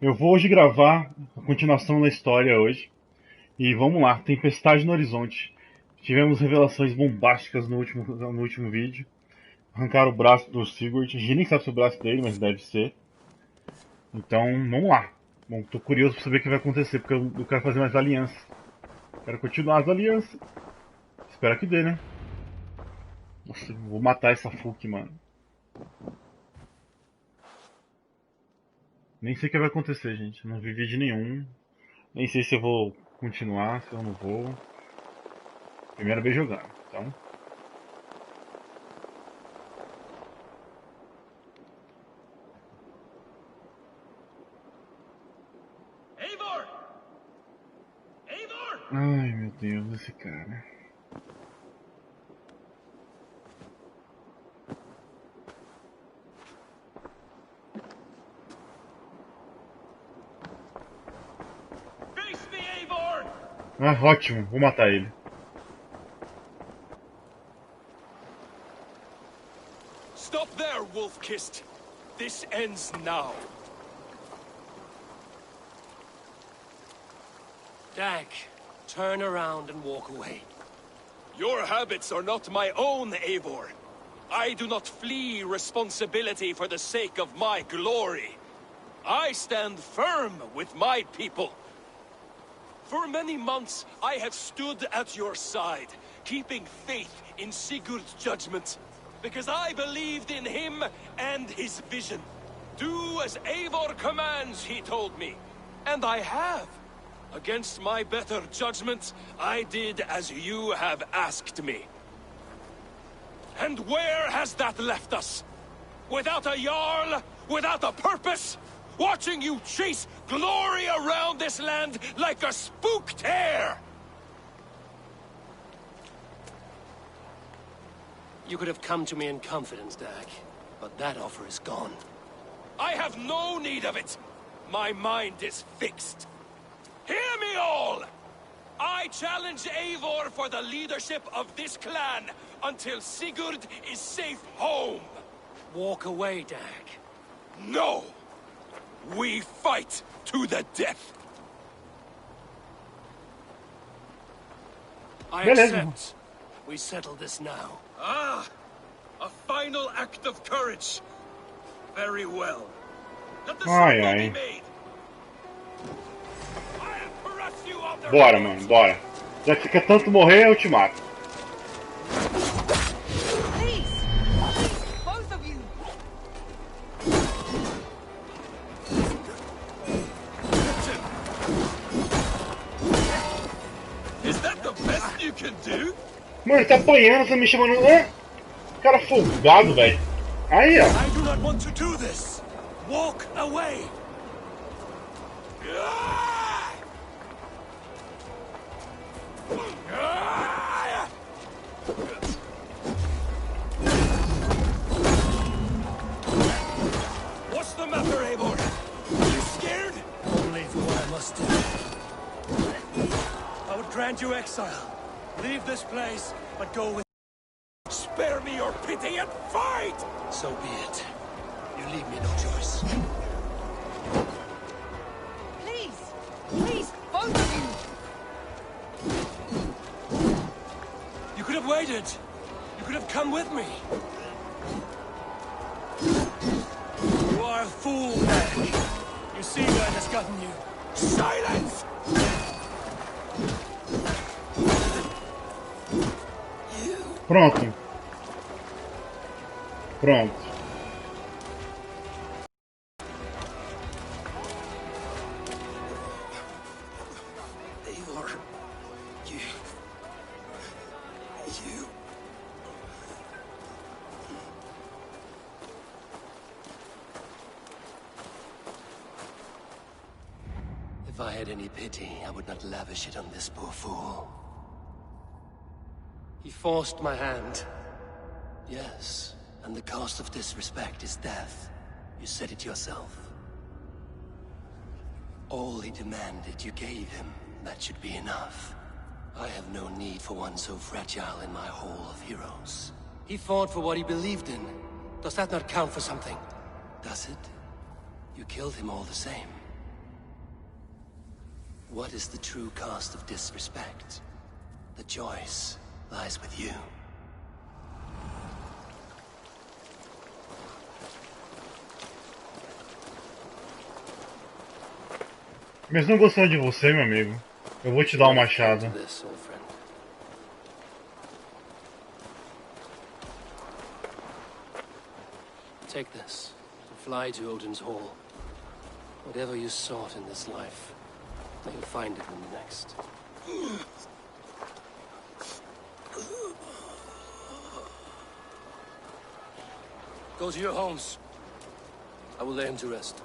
Eu vou hoje gravar a continuação da história hoje. E vamos lá, Tempestade no Horizonte. Tivemos revelações bombásticas no último vídeo. Arrancaram o braço do Sigurd. A gente nem sabe se é o braço dele, mas deve ser. Então, vamos lá. Bom, tô curioso pra saber o que vai acontecer, porque eu quero fazer mais alianças. Quero continuar as alianças. Espero que dê, né? Nossa, eu vou matar essa Fuki, mano. Nem sei o que vai acontecer, gente. Não vi vídeo nenhum. Nem sei se eu vou continuar, se eu não vou. Primeira vez jogando, então. Eivor! Eivor! Ai, meu Deus, esse cara. Face me, Eivor! Ah, ótimo, vou matar ele. Stop there, Wolf-Kissed. This ends now. Dag, turn around and walk away. Your habits are not my own, Eivor. I do not flee responsibility for the sake of my glory. I stand firm with my people. For many months, I have stood at your side, keeping faith in Sigurd's judgment, because I believed in him and his vision. Do as Eivor commands, he told me. And I have. Against my better judgment, I did as you have asked me. And where has that left us? Without a Jarl? Without a purpose? Watching you chase glory around this land like a spooked hare! You could have come to me in confidence, Dag, but that offer is gone. I have no need of it! My mind is fixed. Hear me all! I challenge Eivor for the leadership of this clan until Sigurd is safe home! Walk away, Dag. No! We fight to the death! I Beleza. accept. We settle this now. Ah! A final act of courage! Very well. Let the Ai, circle ai. be made! I'll press you on the Bora, road. mano, bora. Já que você quer tanto morrer, eu te mato. Please! Both of you! Is that the best you can do? Mano, ele tá apanhando, você me chamando. Hã? Cara folgado, velho. Aí, ó. I do not want to do this! Walk away! What's the matter, Eivor? You scared? Only for what I must do. I would grant you exile. Leave this place, but go with... Spare me your pity and fight! So be it. You leave me no choice. Please! Please, both of you! You could have waited. You could have come with me. You are a fool, Dag. You see where it has gotten you. Silence! Pronto. Pronto. Eivor, you... If I had any pity, I would not lavish it on this poor fool. He forced my hand. Yes, and the cost of disrespect is death. You said it yourself. All he demanded, you gave him. That should be enough. I have no need for one so fragile in my hall of heroes. He fought for what he believed in. Does that not count for something? Does it? You killed him all the same. What is the true cost of disrespect? The choice lies with you. Mas não gostando de você, meu amigo. Eu vou te dar um machado. This, old friend. Take this and fly to Odin's Hall. Whatever you sought in this life, may you find it in the next. Go to your homes. I will lay him to rest.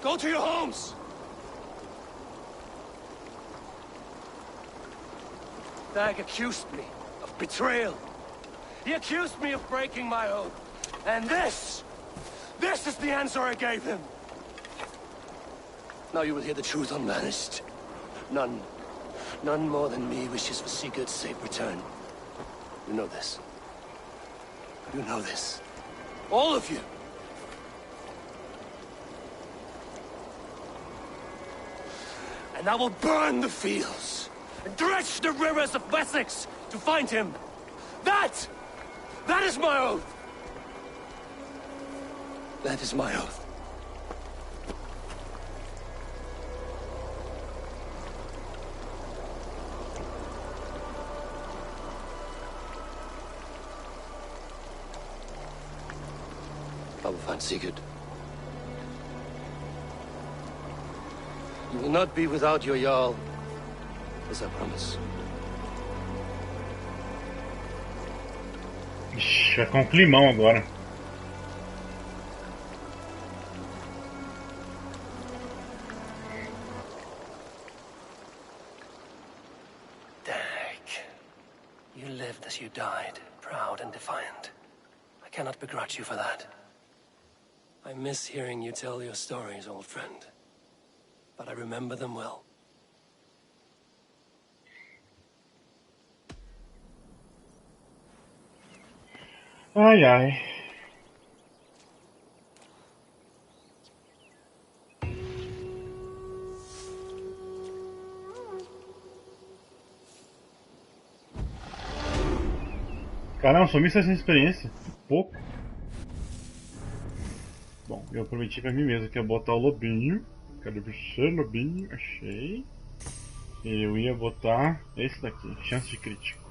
Go to your homes! Dag accused me of betrayal. He accused me of breaking my oath. And this is the answer I gave him. Now you will hear the truth unbanished. None more than me wishes for Sigurd's safe return. You know this. You know this. All of you. And I will burn the fields and dredge the rivers of Wessex to find him. That is my oath. That is my oath. I will find Sigurd. You will not be without your Jarl, as I promise. Ixi, vai ficar um climão agora. Dag, you lived as you died, proud and defiant. I cannot begrudge you for that. I miss hearing you tell your stories, old friend. But I remember them well. Ai, ai. Caramba, só 1.600 experiência. Pouco. Bom, eu prometi pra mim mesmo que ia botar o lobinho. Cadê você, lobinho? Achei. Eu ia botar esse daqui, chance de crítico.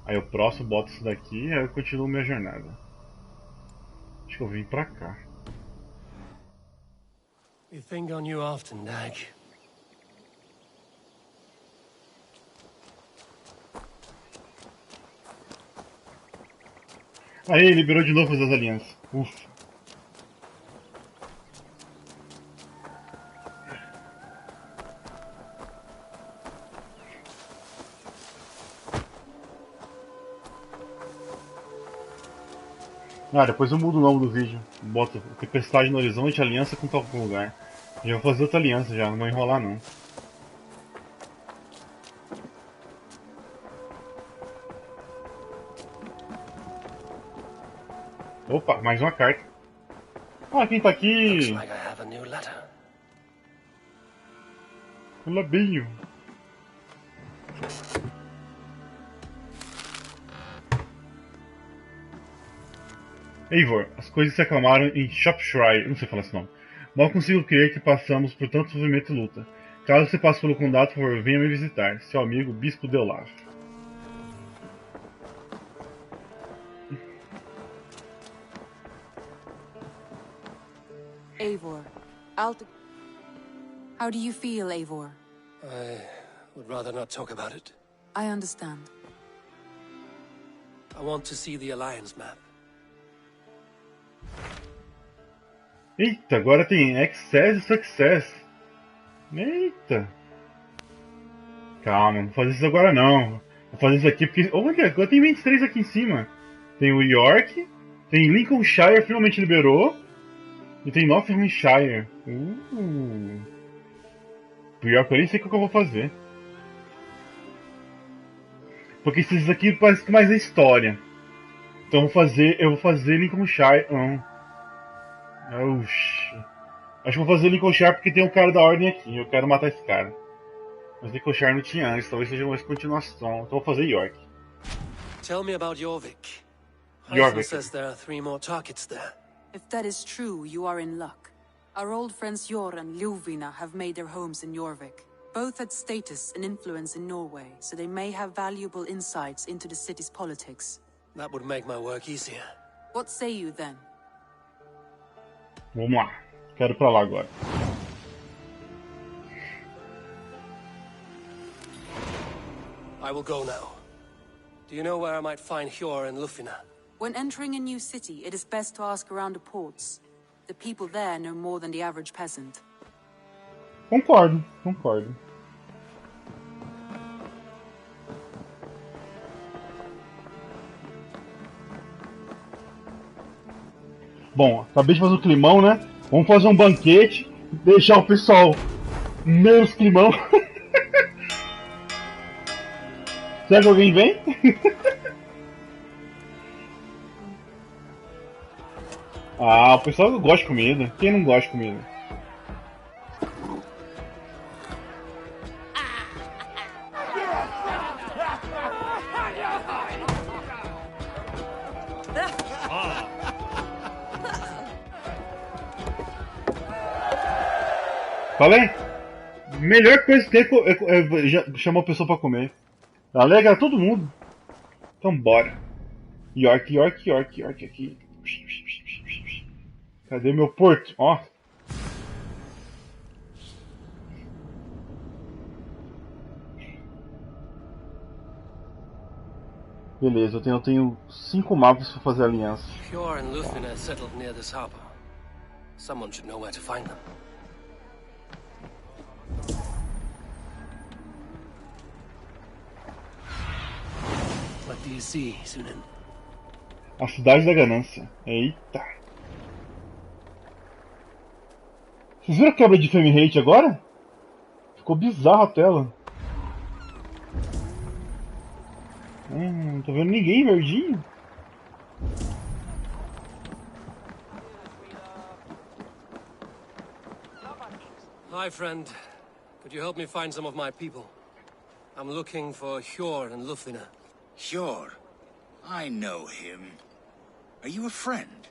Aí o próximo boto esse daqui, aí eu continuo minha jornada. Acho que eu vim pra cá. We think on you often, Dag. Aí, liberou de novo as alianças. Ufa. Ah, depois eu mudo o nome do vídeo. Boto Tempestade no Horizonte, aliança com tal lugar. Já vou fazer outra aliança já, não vou enrolar não. Opa, mais uma carta. Ah, quem tá aqui? Looks like I have a new letter. O lobinho. Eivor, as coisas se acalmaram em Shropshire, não sei falar esse nome. Mal consigo crer que passamos por tanto sofrimento e luta. Caso você passe pelo condado, por favor, venha me visitar. Seu amigo, Bispo de Olaf. Eivor, how do you feel, Eivor? I would rather not talk about it. I understand. I want to see the Alliance map. Eita, agora tem Excess e Success. Eita. Calma, não vou fazer isso agora não. Vou fazer isso aqui porque... Olha, agora tem 23 aqui em cima. Tem o York, tem Lincolnshire, finalmente liberou. E tem Nottinghamshire. Pior que eu nem sei o que eu vou fazer. Porque esses aqui parece que mais é história. Então eu vou fazer Lincolnshire. Oxi. Acho que vou fazer Lincolnshire porque tem um cara da ordem aqui. Eu quero matar esse cara. Mas Lincolnshire não tinha antes, talvez seja uma continuação. Então vou fazer York. Tell me about Jorvik. Jorvik. Hyson says there are 3 more targets there. If that is true, you are in luck. Our old friends Jor and Ljuvina have made their homes in Jorvik. Both had status and influence in Norway, so they may have valuable insights into the city's politics. That would make my work easier. What say you then? Vamos lá. Quero ir pra lá agora. I will go now. Do you know where I might find Hjor and Lufina? When entering a new city, it is best to ask around the ports. The people there know more than the average peasant. Concordo, concordo. Bom, acabei de fazer o climão, né? Vamos fazer um banquete, deixar o pessoal menos climão. Será que alguém vem? Ah, o pessoal gosta de comida. Quem não gosta de comida? Falei? Melhor coisa que ter é chamar a pessoa pra comer. Alegra todo mundo. Então bora. York, York, York, York aqui. Cadê meu porto? Ó. Beleza, eu tenho 5 mapas pra fazer aliança. Hjor and Lufina settled near this harbor. Someone should know where to find them. What do you see, Sunan? A cidade da ganância. Eita. Vocês viram a quebra de frame rate agora? Ficou bizarra a tela. Não tô vendo ninguém verdinho. Hi, friend. Could you help me find some of my people? I'm looking for Hjor and Lufina. Sure. I know him. Are you a friend?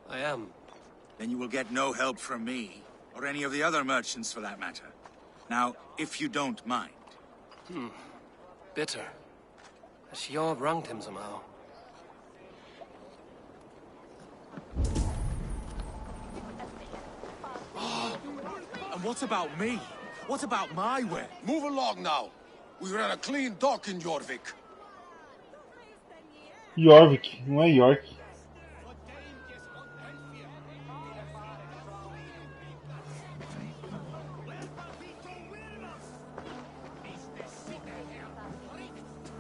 I am. Then you will get no help from me, or any of the other merchants for that matter. Now, if you don't mind. Bitter. Has Hjor wronged him somehow? And what about me? What about my way? Move along now. We ran a clean dock in Jorvik. Jorvik, não é York.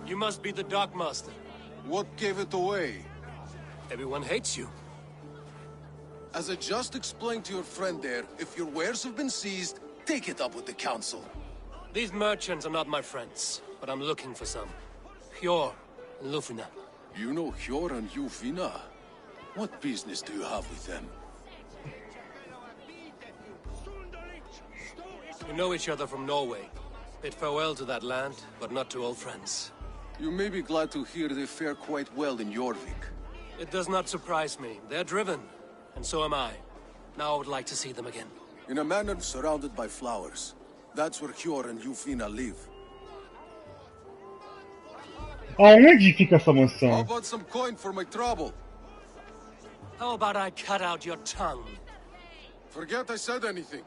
You must be the dockmaster. What gave it away? Everyone hates you. As I just explained to your friend there, if your wares have been seized, take it up with the council. These merchants are not my friends, but I'm looking for some. Hjor and Lufina. You know Hjor and Ljuvina? What business do you have with them? We know each other from Norway. Bid farewell to that land, but not to old friends. You may be glad to hear they fare quite well in Jorvik. It does not surprise me. They're driven, and so am I. Now I would like to see them again. In a manor surrounded by flowers. That's where Hjor and Ljuvina live. Aonde fica essa How mansão? about some coin for my trouble? How about I cut out your tongue? Forget I said anything.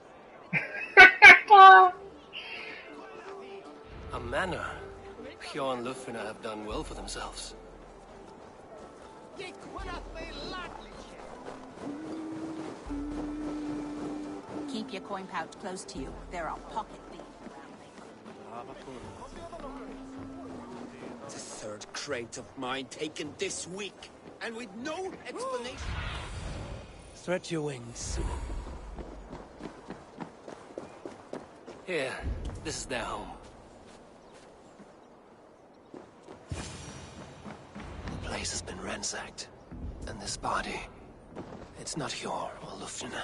A manor. Hjor and Lufina have done well for themselves. Keep your coin pouch close to you. There are pocket thieves around The third crate of mine taken this week, and with no explanation. Stretch your wings. Here, this is their home. place has been ransacked. And this body, it's not Hjor or Lufnina.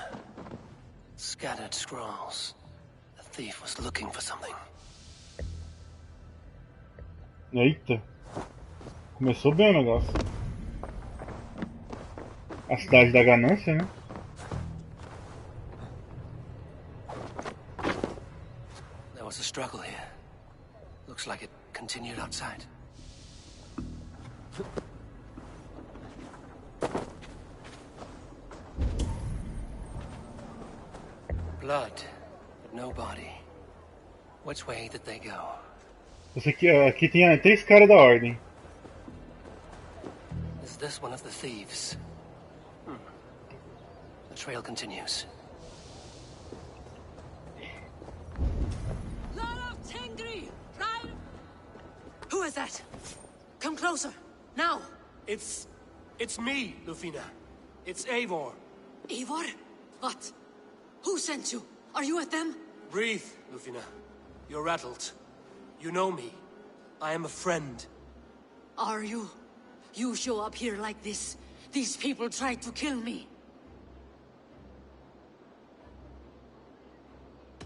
Scattered scrolls. The thief was looking for something. Eita. Começou bem o negócio. A cidade da ganância, né? There was a struggle here. Looks like it continued outside. Blood, but no body. Which way did they go? Aqui tem 3 caras da ordem. Is this one of the thieves? The trail continues. Who is that? Come closer, now! It's me, Lufina. It's Eivor. Eivor? What? Who sent you? Are you with them? Breathe, Lufina. You're rattled. You know me. I am a friend. Are you? You show up here like this. These people tried to kill me.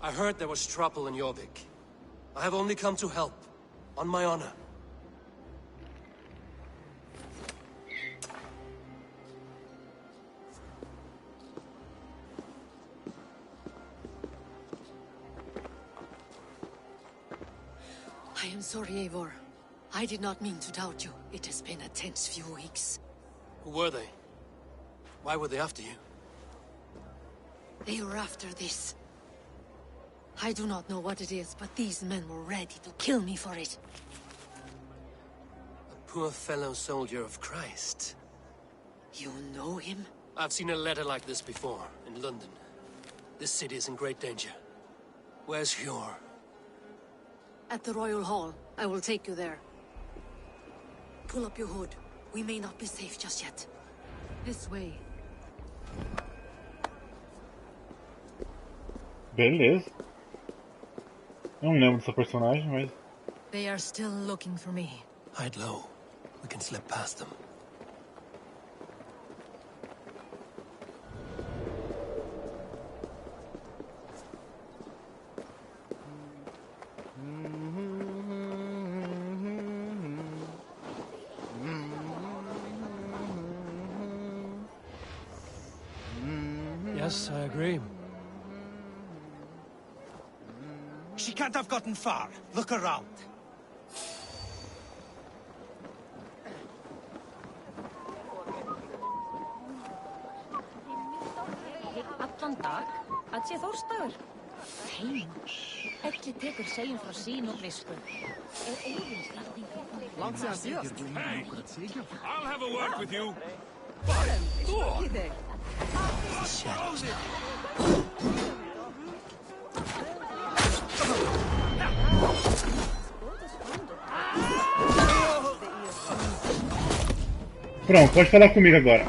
I heard there was trouble in Jorvik. I have only come to help. On my honor. I am sorry, Eivor. I did not mean to doubt you. It has been a tense few weeks. Who were they? Why were they after you? They were after this. I do not know what it is, but these men were ready to kill me for it. A poor fellow soldier of Christ. You know him? I've seen a letter like this before, in London. This city is in great danger. Where's Hjor? At the Royal Hall. I will take you there. Pull up your hood. We may not be safe just yet. This way. Beleza. Eu não lembro dessa personagem, mas... They are still looking for me. Hide low. We can slip past them. Yes, I agree. She can't have gotten far. Look around. Allan dag, að sé Þórstagur. Heim. Elli tekur segjum frá sín og visku. Langt sér síðast. Hey, I'll have a word with you. But Thor! Shadows. Pronto, pode falar comigo agora.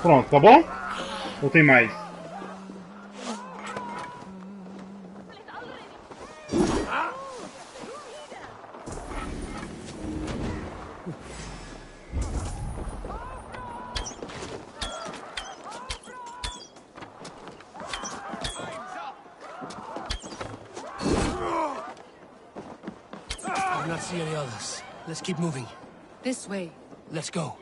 Pronto, tá bom? Ou tem mais? I do not see any others. Let's keep moving. This way. Let's go.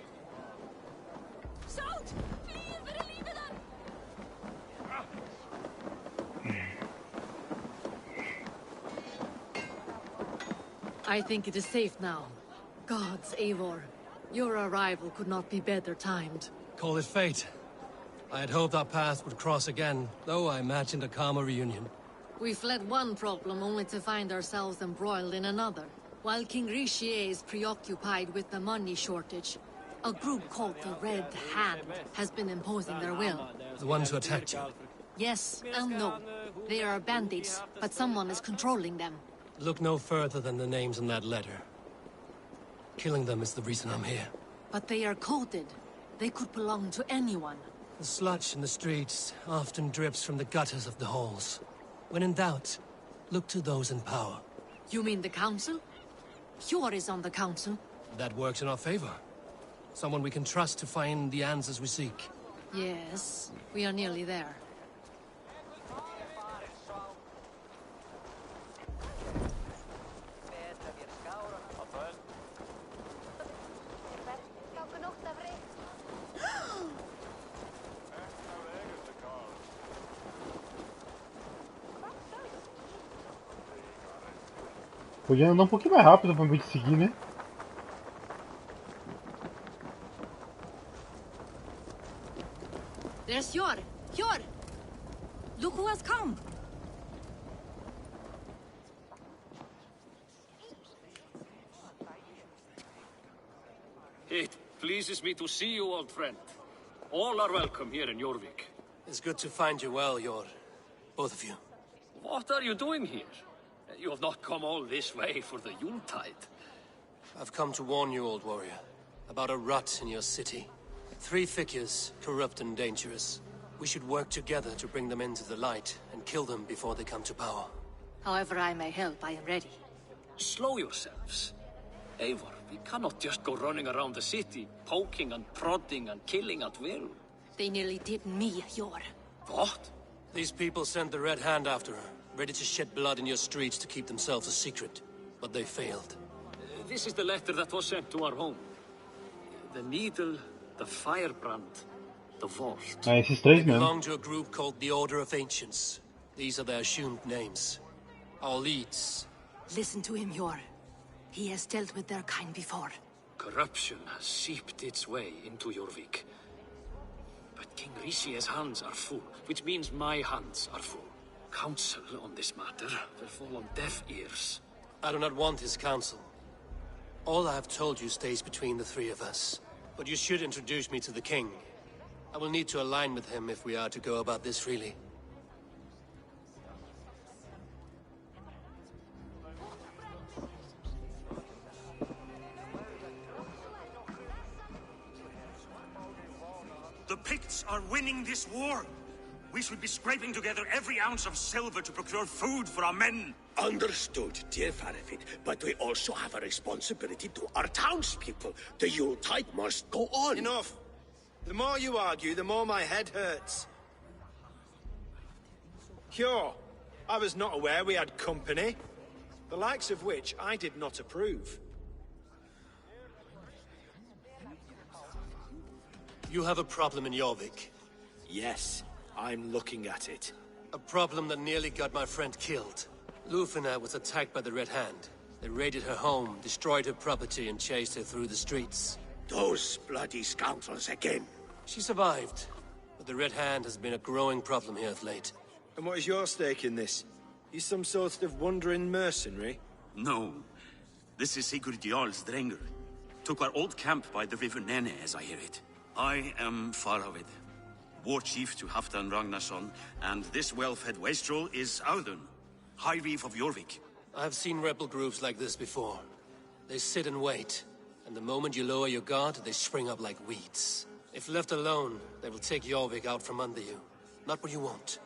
I think it is safe now. Gods, Eivor. Your arrival could not be better timed. Call it fate. I had hoped our paths would cross again, though I imagined a calmer reunion. We fled one problem only to find ourselves embroiled in another. While King Richier is preoccupied with the money shortage, a group called the Red Hand has been imposing their will. The ones who attacked you. Yes and no. They are bandits, but someone is controlling them. Look no further than the names in that letter. Killing them is the reason I'm here. But they are coded. They could belong to anyone. The sludge in the streets often drips from the gutters of the halls. When in doubt, look to those in power. You mean the council? Hjor is on the council. That works in our favor. Someone we can trust to find the answers we seek. Yes, we are nearly there. Podia andar um pouquinho mais rápido pra me seguir, né? There's Hjor! Hjor! Look who has come! It pleases me to see you, old friend. All are welcome here in Jorvik. It's good to find you well, Hjor. Both of you. What are you doing here? You have not come all this way for the Yuletide. I've come to warn you, old warrior, about a rot in your city. 3 figures, corrupt and dangerous. We should work together to bring them into the light and kill them before they come to power. However I may help, I am ready. Slow yourselves. Eivor, we cannot just go running around the city, poking and prodding and killing at will. They nearly did me, Hjor. What? These people sent the Red Hand after her, ready to shed blood in your streets to keep themselves a secret. But they failed. This is the letter that was sent to our home. The needle, the firebrand, the vault. Ah, esses três They mesmo. belong to a group called the Order of Ancients. These are their assumed names. Our leads. Listen to him, Hjor. He has dealt with their kind before. Corruption has seeped its way into Jorvik. But King Rishi's hands are full, which means my hands are full. Counsel on this matter will fall on deaf ears. I do not want his counsel. All I have told you stays between the 3 of us. But you should introduce me to the king. I will need to align with him if we are to go about this freely. The Picts are winning this war. We should be scraping together every ounce of silver to procure food for our men. Understood, dear Farafit, but we also have a responsibility to our townspeople. The Yuletide must go on. Enough! The more you argue, the more my head hurts. Hjor, I was not aware we had company, the likes of which I did not approve. You have a problem in Jorvik. Yes, I'm looking at it. A problem that nearly got my friend killed. Lufina was attacked by the Red Hand. They raided her home, destroyed her property, and chased her through the streets. Those bloody scoundrels again. She survived, but the Red Hand has been a growing problem here of late. And what is your stake in this? You some sort of wandering mercenary? No. This is Sigurd Jarl's Drenger. Took our old camp by the river Nene, as I hear it. I am Faravid, war chief to Halfdan Ragnarsson, and this well-fed wastrel is Audun, High Reeve of Jorvik. I've seen rebel groups like this before. They sit and wait, and the moment you lower your guard, they spring up like weeds. If left alone, they will take Jorvik out from under you. Not what you want.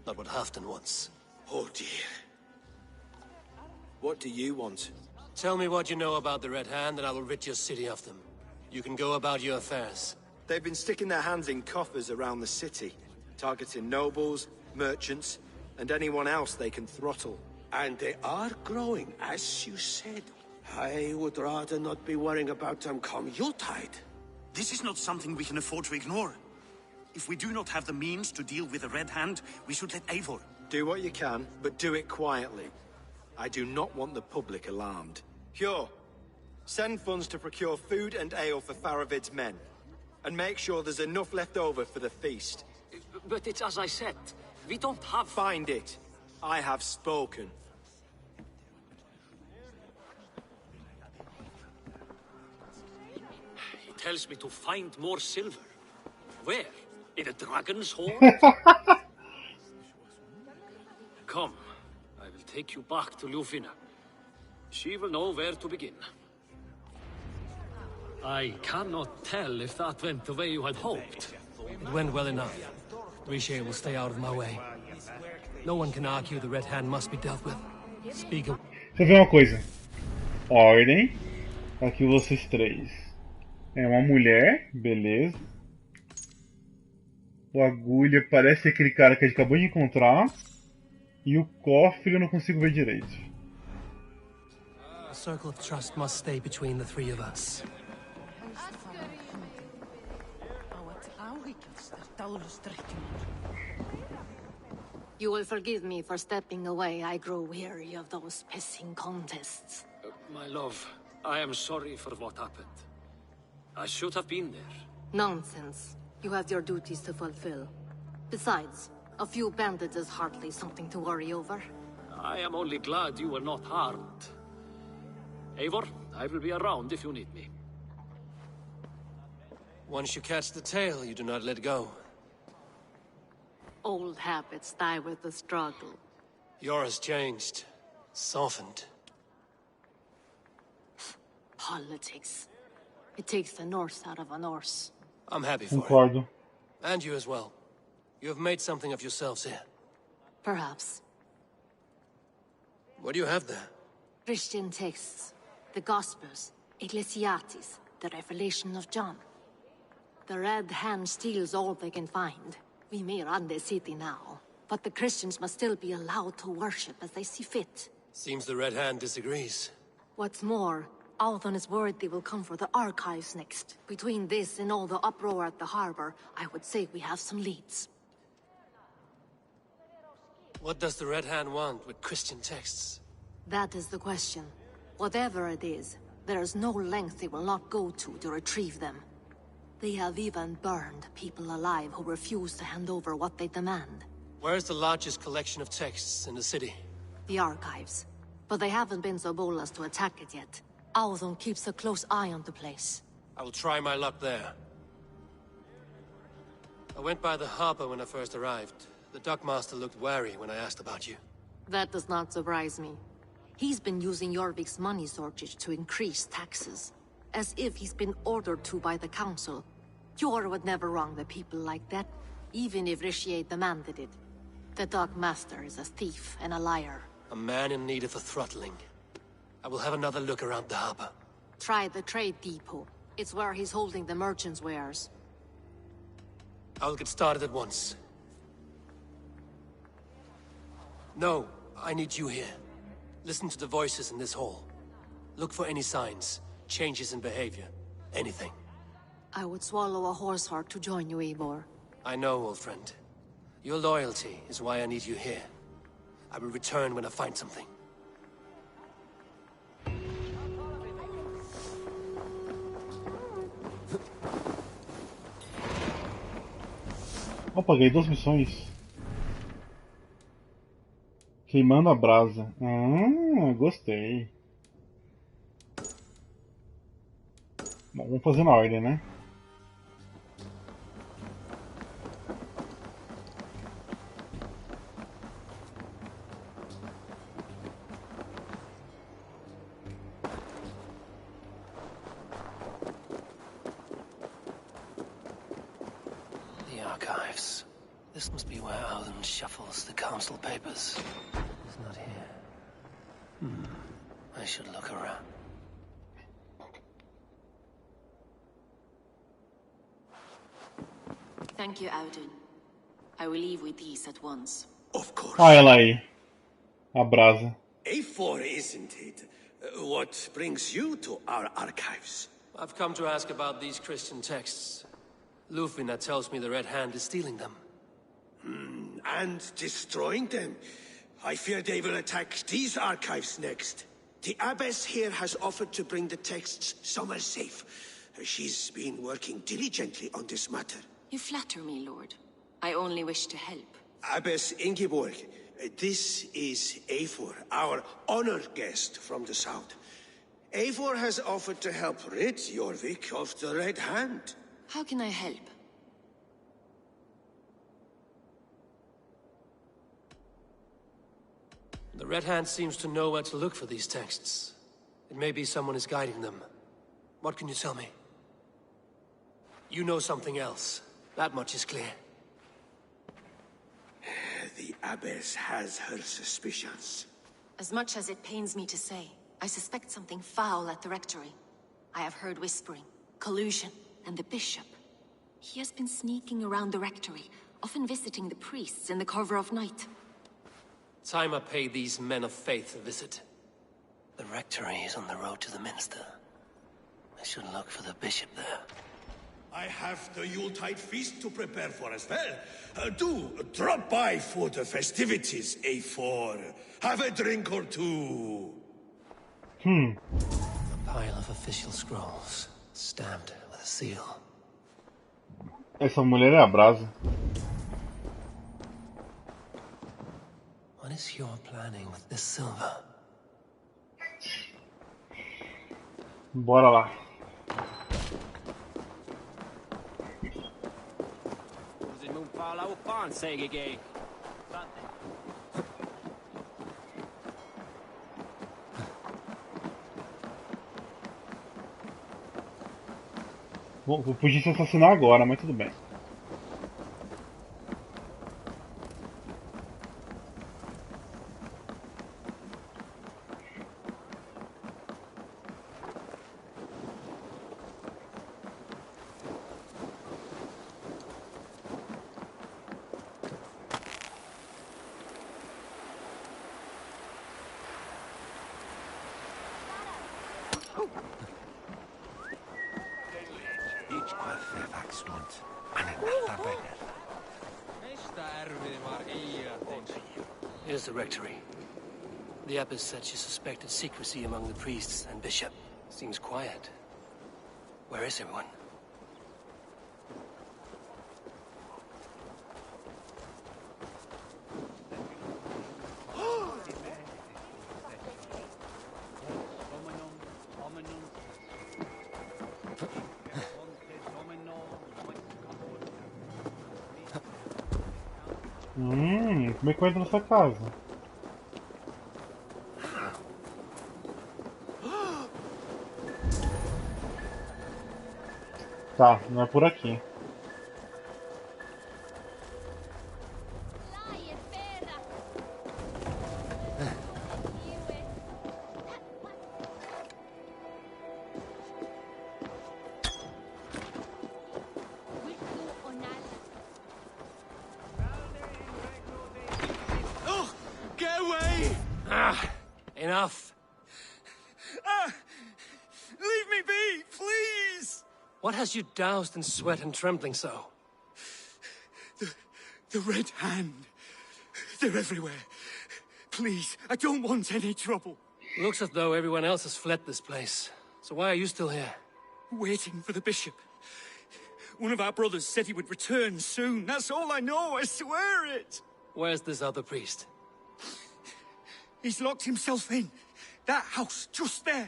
Not what Halfdan wants. Oh dear. What do you want? Tell me what you know about the Red Hand, and I will rid your city of them. You can go about your affairs. They've been sticking their hands in coffers around the city, targeting nobles, merchants, and anyone else they can throttle. And they are growing, as you said. I would rather not be worrying about them come Yuletide. This is not something we can afford to ignore. If we do not have the means to deal with the Red Hand, we should let Eivor. Do what you can, but do it quietly. I do not want the public alarmed. Hjor, send funds to procure food and ale for Faravid's men. And make sure there's enough left over for the feast. But it's as I said, we don't have... Find it. I have spoken. He tells me to find more silver. Where? In a dragon's hole? Come, I will take you back to Lufina. She will know where to begin. I cannot tell if that went the way you had hoped. It went well enough. Riche will stay out of my way. No one can argue the Red Hand must be dealt with. Speak of... Deixa eu ver uma coisa. Ordem. Aqui vocês três. É uma mulher, beleza. O Agulha parece aquele cara que a gente acabou de encontrar. E o cofre eu não consigo ver direito. A circle of trust must stay between the three of us. You will forgive me for stepping away. I grow weary of those pissing contests. My love, I am sorry for what happened. I should have been there. Nonsense. You have your duties to fulfill. Besides, a few bandits is hardly something to worry over. I am only glad you were not harmed. Eivor, I will be around if you need me. Once you catch the tail, you do not let go. Old habits die with the struggle. Yours changed. Softened. Politics. It takes the Norse out of a Norse. I'm happy for Concordo. it. And you as well. You have made something of yourselves here. Perhaps. What do you have there? Christian texts. The Gospels. Ecclesiastes. The Revelation of John. The Red Hand steals all they can find. We may run the city now, but the Christians must still be allowed to worship as they see fit. Seems the Red Hand disagrees. What's more, Althon is worried they will come for the archives next. Between this and all the uproar at the harbor, I would say we have some leads. What does the Red Hand want with Christian texts? That is the question. Whatever it is, there is no length they will not go to retrieve them. They have even burned people alive who refuse to hand over what they demand. Where's the largest collection of texts in the city? The archives. But they haven't been so bold as to attack it yet. Althon keeps a close eye on the place. I will try my luck there. I went by the harbor when I first arrived. The dockmaster looked wary when I asked about you. That does not surprise me. He's been using Jorvik's money shortage to increase taxes. As if he's been ordered to by the council. Jor would never wrong the people like that, even if Riche demanded it. The dockmaster is a thief and a liar. A man in need of a throttling. I will have another look around the harbor. Try the trade depot. It's where he's holding the merchants' wares. I'll get started at once. No, I need you here. Listen to the voices in this hall. Look for any signs, changes in behavior, anything. I would swallow a horse heart to join you, Eivor. I know, old friend. Your loyalty is why I need you here. I will return when I find something. Opa, ganhei 2 missões. Queimando a brasa. Gostei. Bom, vamos fazer na ordem, né? The archives. This must be where Alden shuffles the council papers. It's not here. I should look around. Thank you, Audun. I will leave with these at once. Of course. Olha ela aí. A brasa. A4, isn't it? What brings you to our archives? I've come to ask about these Christian texts. Lufina tells me the Red Hand is stealing them. And destroying them. I fear they will attack these archives next. The abbess here has offered to bring the texts somewhere safe. She's been working diligently on this matter. You flatter me, Lord. I only wish to help. Abbess Ingeborg, this is Eivor, our honored guest from the south. Eivor has offered to help rid Jorvik of the Red Hand. How can I help? The Red Hand seems to know where to look for these texts. It may be someone is guiding them. What can you tell me? You know something else. That much is clear. The Abbess has her suspicions. As much as it pains me to say, I suspect something foul at the rectory. I have heard whispering, collusion, and the bishop. He has been sneaking around the rectory, often visiting the priests in the cover of night. Time I pay these men of faith a visit. The rectory is on the road to the minster. I should look for the bishop there. I have the Yuletide feast to prepare for as well. Do drop by for the festivities, A4. Have a drink or two. A pile of official scrolls, stamped with a seal. Essa mulher é a brasa. What is your planning with this silver? Bora lá. Vou podia se assassinar agora, mas tudo bem. Here's the rectory. The abbess said she suspected secrecy among the priests and bishop. Seems quiet. Where is everyone? Como é que eu entro nessa casa? Tá, não é por aqui. Enough. Leave me be, please! What has you doused in sweat and trembling so? The Red Hand. They're everywhere. Please, I don't want any trouble. Looks as though everyone else has fled this place. So why are you still here? Waiting for the bishop. One of our brothers said he would return soon. That's all I know, I swear it! Where's this other priest? He's locked himself in. That house, just there.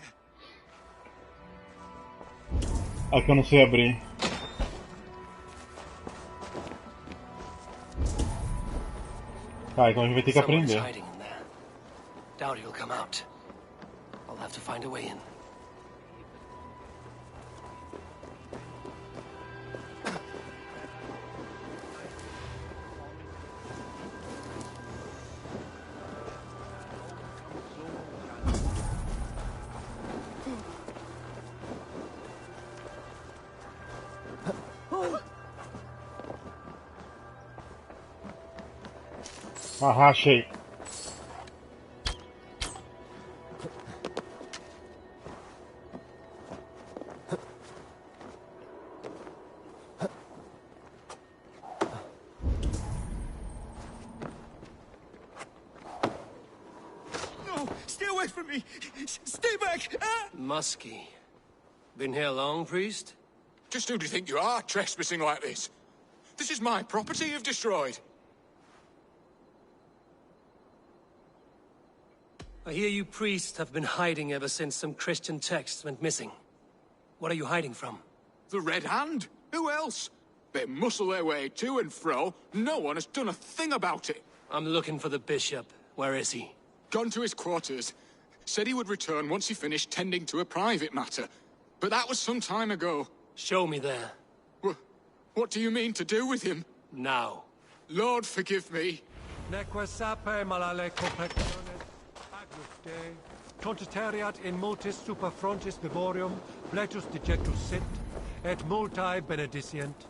Aqui eu não sei abrir. Tá, então a gente vai ter que aprender. Doubt he'll come out. I'll have to find a way in. Aham, achei. No, stay away from me! Stay back! Muskie. Been here long, priest? Just who do you think you are, trespassing like this? This is my property you've destroyed. I hear you priests have been hiding ever since some Christian texts went missing. What are you hiding from? The Red Hand? Who else? They muscle their way to and fro. No one has done a thing about it. I'm looking for the bishop. Where is he? Gone to his quarters. Said he would return once he finished tending to a private matter. But that was some time ago. Show me there. What do you mean to do with him? Now. Lord, forgive me. Neque sape malale complectiones agnus Dei, contiteriat in multis super frontis vivorium, bletus dejectus sit, et multae benedicient.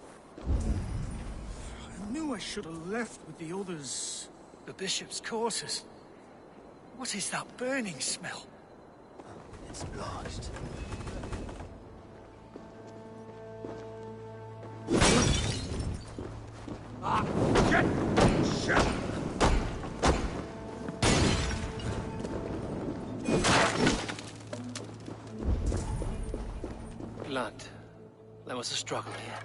I knew I should have left with the others. The bishop's quarters. What is that burning smell? It's blotched. Shit! Blood. There was a struggle here.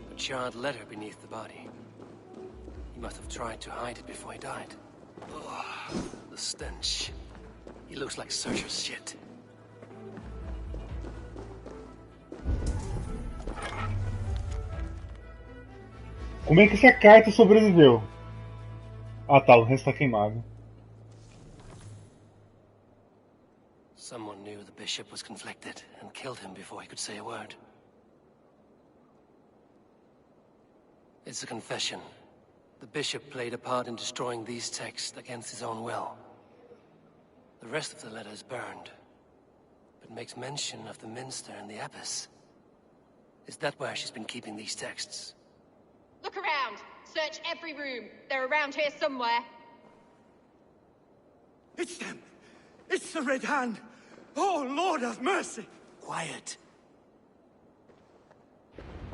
A charred letter beneath the body. He must have tried to hide it before he died. Ugh, the stench. He looks like Searcher's shit. Como é que essa carta sobreviveu? Ah tá, o resto tá queimado. Someone knew the bishop was conflicted and killed him before he could say a word. It's a confession. The bishop played a part in destroying these texts against his own will. The rest of the letter is burned, but makes mention of the minster and the abbess. Is that where she's been keeping these texts? Look around! Search every room. They're around here somewhere. It's them! It's the Red Hand! Oh, Lord have mercy! Quiet.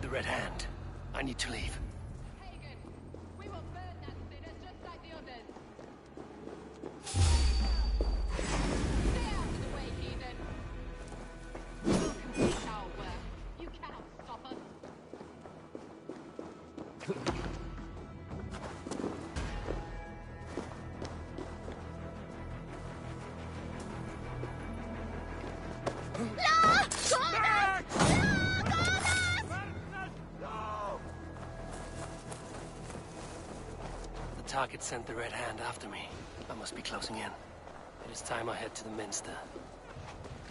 The Red Hand. I need to leave. Hagen, we will burn that sinner just like the others. Stay out of the way, heathen. We'll complete our work. You cannot stop us. The target sent the Red Hand after me. I must be closing in. It is time I head to the minster.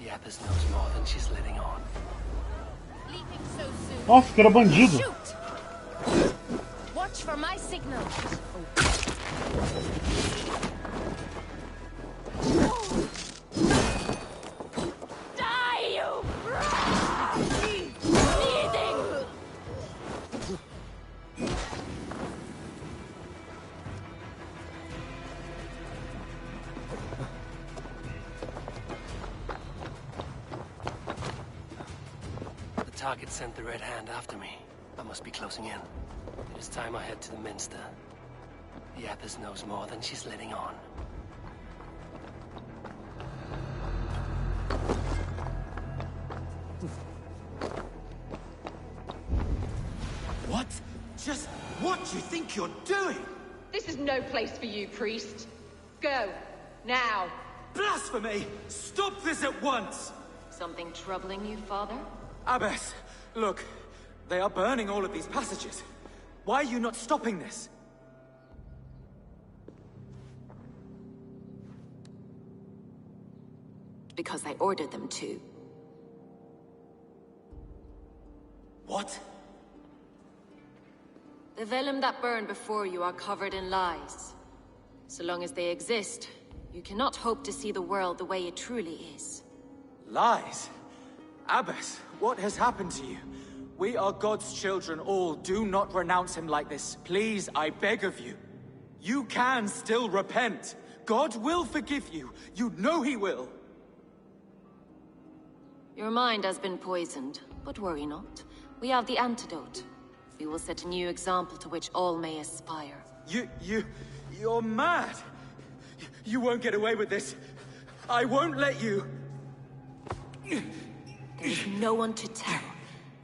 The abbess knows more than she's letting on. Leaping so soon. Nossa, que era bandido. Shoot! Watch for my signals. Die, you! Bleeding! The target sent the Red Hand after me. I must be closing in. It is time I head to the minster. The abbess knows more than she's letting on. What? Just what do you think you're doing? This is no place for you, priest. Go. Now. Blasphemy! Stop this at once! Something troubling you, Father? Abbess, look. They are burning all of these passages. Why are you not stopping this? Because I ordered them to. What? The vellum that burned before you are covered in lies. So long as they exist, you cannot hope to see the world the way it truly is. Lies? Abbess, what has happened to you? We are God's children all. Do not renounce him like this. Please, I beg of you. You can still repent. God will forgive you. You know he will. Your mind has been poisoned, but worry not. We have the antidote. We will set a new example to which all may aspire. You're mad. You won't get away with this. I won't let you. There is no one to tell.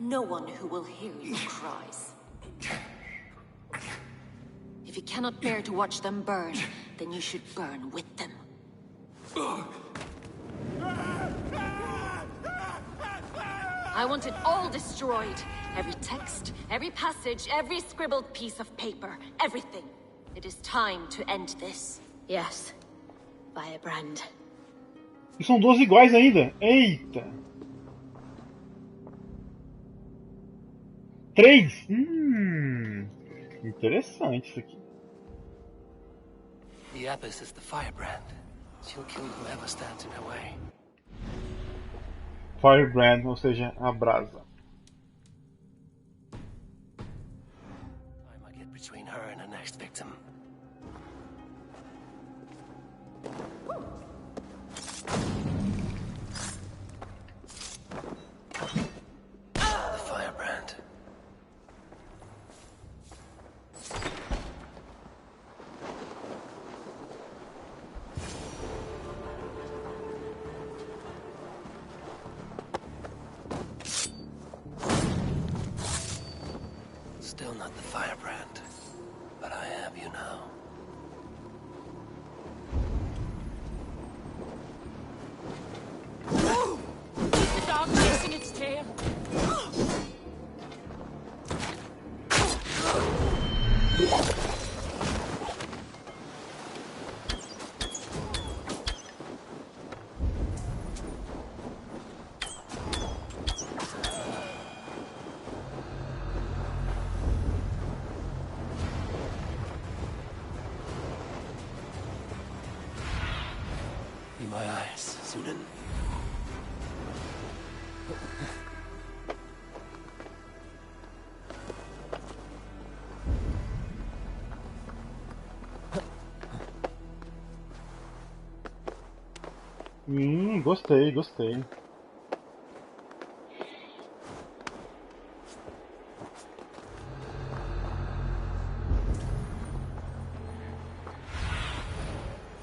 No one who will hear your cries. If you cannot bear to watch them burn, then you should burn with them. I want it all destroyed. Every text, every passage, every scribbled piece of paper, everything. It is time to end this. Yes. Firebrand. E são 12 iguais ainda. Eita! 3! Interessante isso aqui. The Abbess is the firebrand. She'll kill whoever stands in her way. Firebrand, ou seja, a brasa. I might get between her and her next victim. The firebrand. Still not the firebrand, but I have you now. Stop chasing its tail. Be my eyes, Sunan. Gostei, gostei.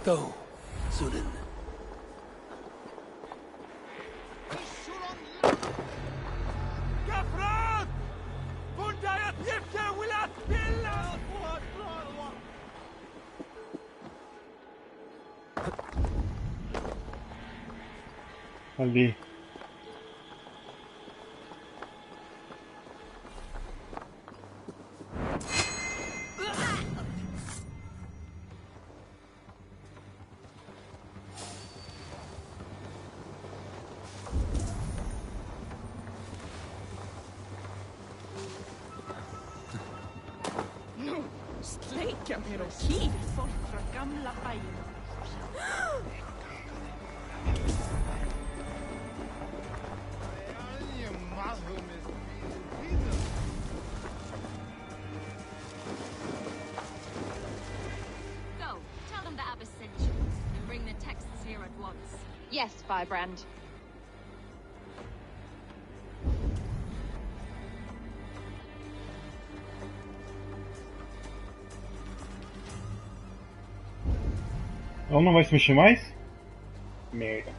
Go, Sunan. Ali. Sleikja mér og kýr fólk frá gamla bæinn. Go, tell them the Abbess sent you, and bring the texts here at once. Yes, Firebrand. Ela não vai se mexer mais? Merda.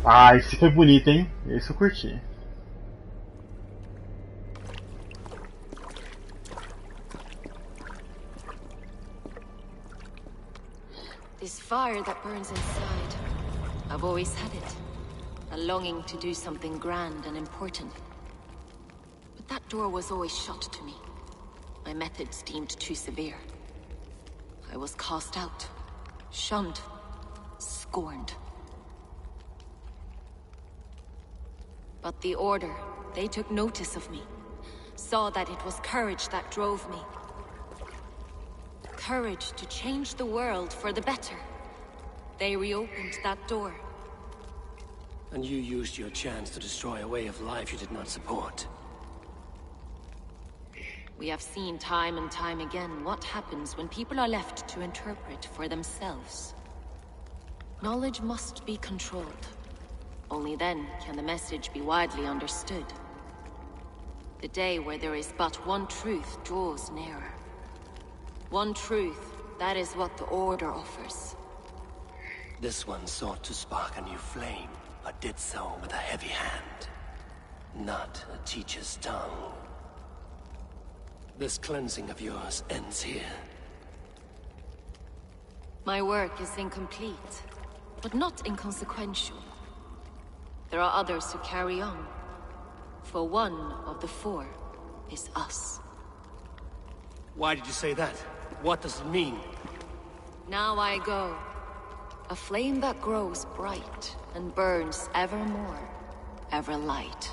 Ah, esse foi bonito, hein? Esse eu curti. This fire that burns inside. I've always had it. A longing to do something grand and important. But that door was always shut to me. My methods deemed too severe. I was cast out, shunned, scorned. But the Order, they took notice of me. Saw that it was courage that drove me. Courage to change the world for the better. They reopened that door. And you used your chance to destroy a way of life you did not support. We have seen time and time again what happens when people are left to interpret for themselves. Knowledge must be controlled. Only then can the message be widely understood. The day where there is but one truth draws nearer. One truth, that is what the Order offers. This one sought to spark a new flame. but did so with a heavy hand, not a teacher's tongue. This cleansing of yours ends here. My work is incomplete, but not inconsequential. There are others who carry on. For one of the four is us. Why did you say that? What does it mean? Now I go. A flame that grows bright and burns ever more, ever light.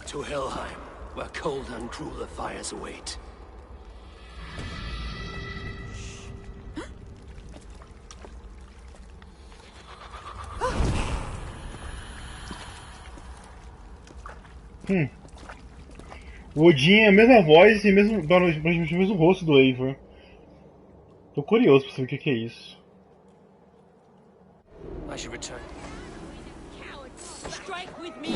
To Helheim, where cold and crueler fires await. O Odin é a mesma voz e praticamente o mesmo rosto do Eivor. Tô curioso pra saber o que é isso. I should return. Strike with me!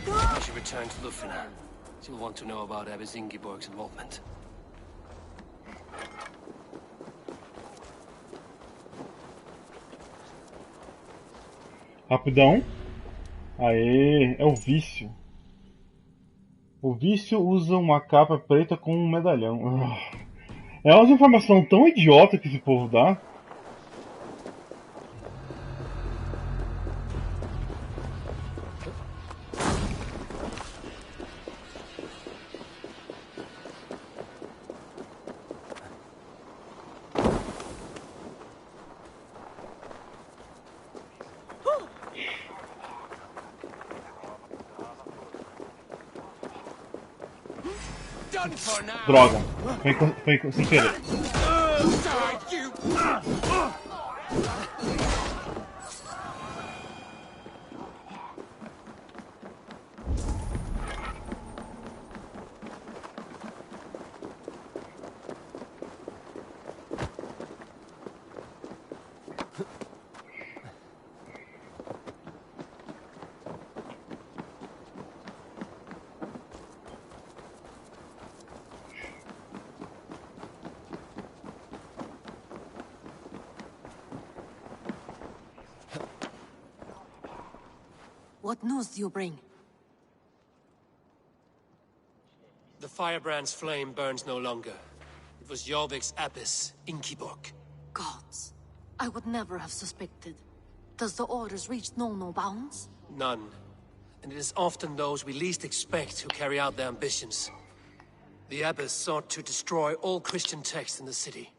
I should return to Lufina. She'll want to know about Abbess Ingeborg's involvement. Rapidão. Aê, é o vício. O vício usa uma capa preta com um medalhão. É uma informação tão idiota que esse povo dá. Droga, foi sem querer. What news do you bring? The firebrand's flame burns no longer. It was Jorvik's abbess, Ingeborg. Gods, I would never have suspected. Does the orders reach no bounds? None. And it is often those we least expect who carry out their ambitions. The abbess sought to destroy all Christian texts in the city.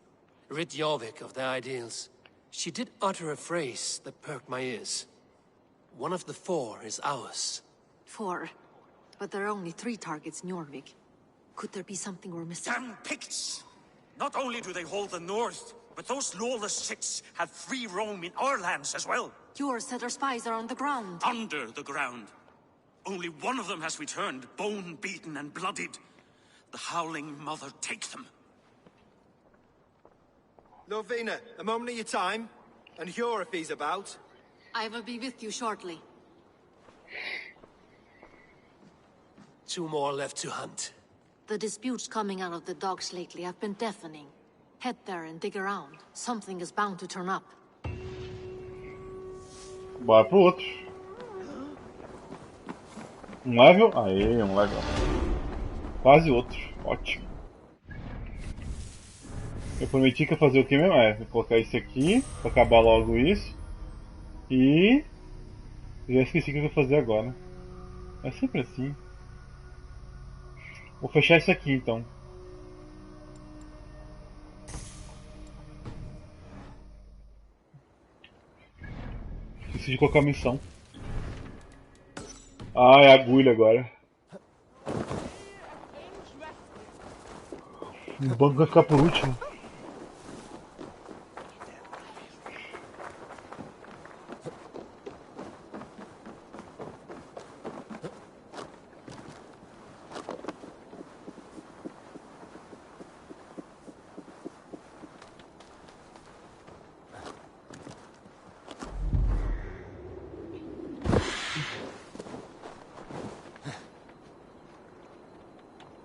Rid Jorvik of their ideals. She did utter a phrase that perked my ears. One of the four is ours. 4. But there are only 3 targets in Jorvik. Could there be something we're missing? Damn Picts! Not only do they hold the north, but those lawless shits have free roam in our lands as well. Yours said our spies are on the ground. Under the ground. Only one of them has returned, bone-beaten and bloodied. The Howling Mother take them. Lorvina, a moment of your time. And Hjor if he's about. I will be with you shortly. 2 more left to hunt. The disputes coming out of the docks lately have been deafening. Head there and dig around. Something is bound to turn up. Bora pro outro. Um level? Aê, um level. Quase outro. Ótimo. Eu prometi que ia fazer o que mesmo? Vou colocar isso aqui, pra acabar logo isso. E... já esqueci o que eu vou fazer agora. É sempre assim. Vou fechar isso aqui então. Esqueci de colocar a missão. Ah, é agulha agora. O banco vai ficar por último.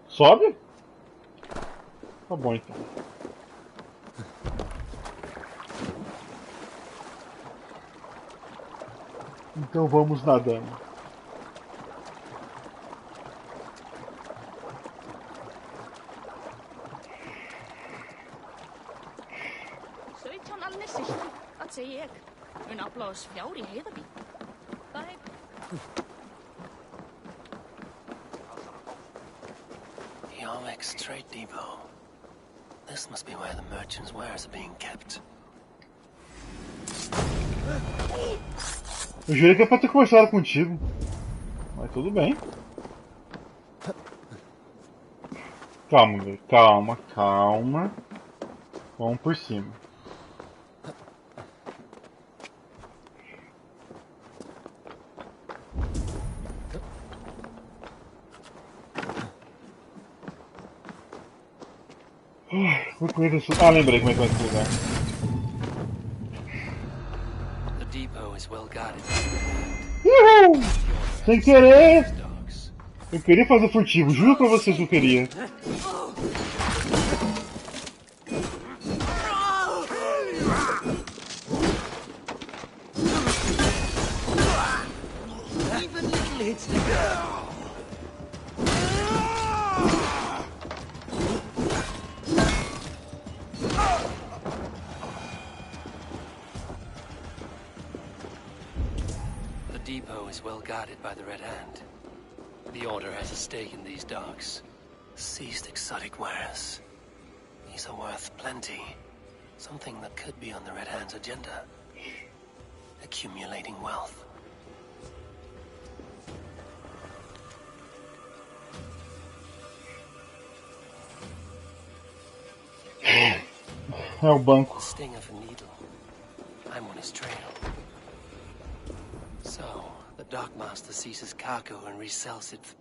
Sobe? Tá bom então. Então vamos nadando. Það segi ég. Mun afla oss fjár í heiðabí. Það Yarmek's trade depot. This must be where the merchants' wares are being kept. Eu jurei que era pra ter conversado contigo. Mas tudo bem. Calma, velho. Calma, calma. Vamos por cima. Ah, lembrei como é que vai esse lugar. The depot is well guarded. Uhul! Sem querer! Eu queria fazer furtivo, juro pra vocês que eu queria. The depot is well guarded by the Red Hand. The Order has a stake in these docks. Seized exotic wares. These are worth plenty. Something that could be on the Red Hand's agenda. Accumulating wealth. É o banco. The sting of a needle. I'm on his trail. So, the dockmaster seizes cargo and resells it.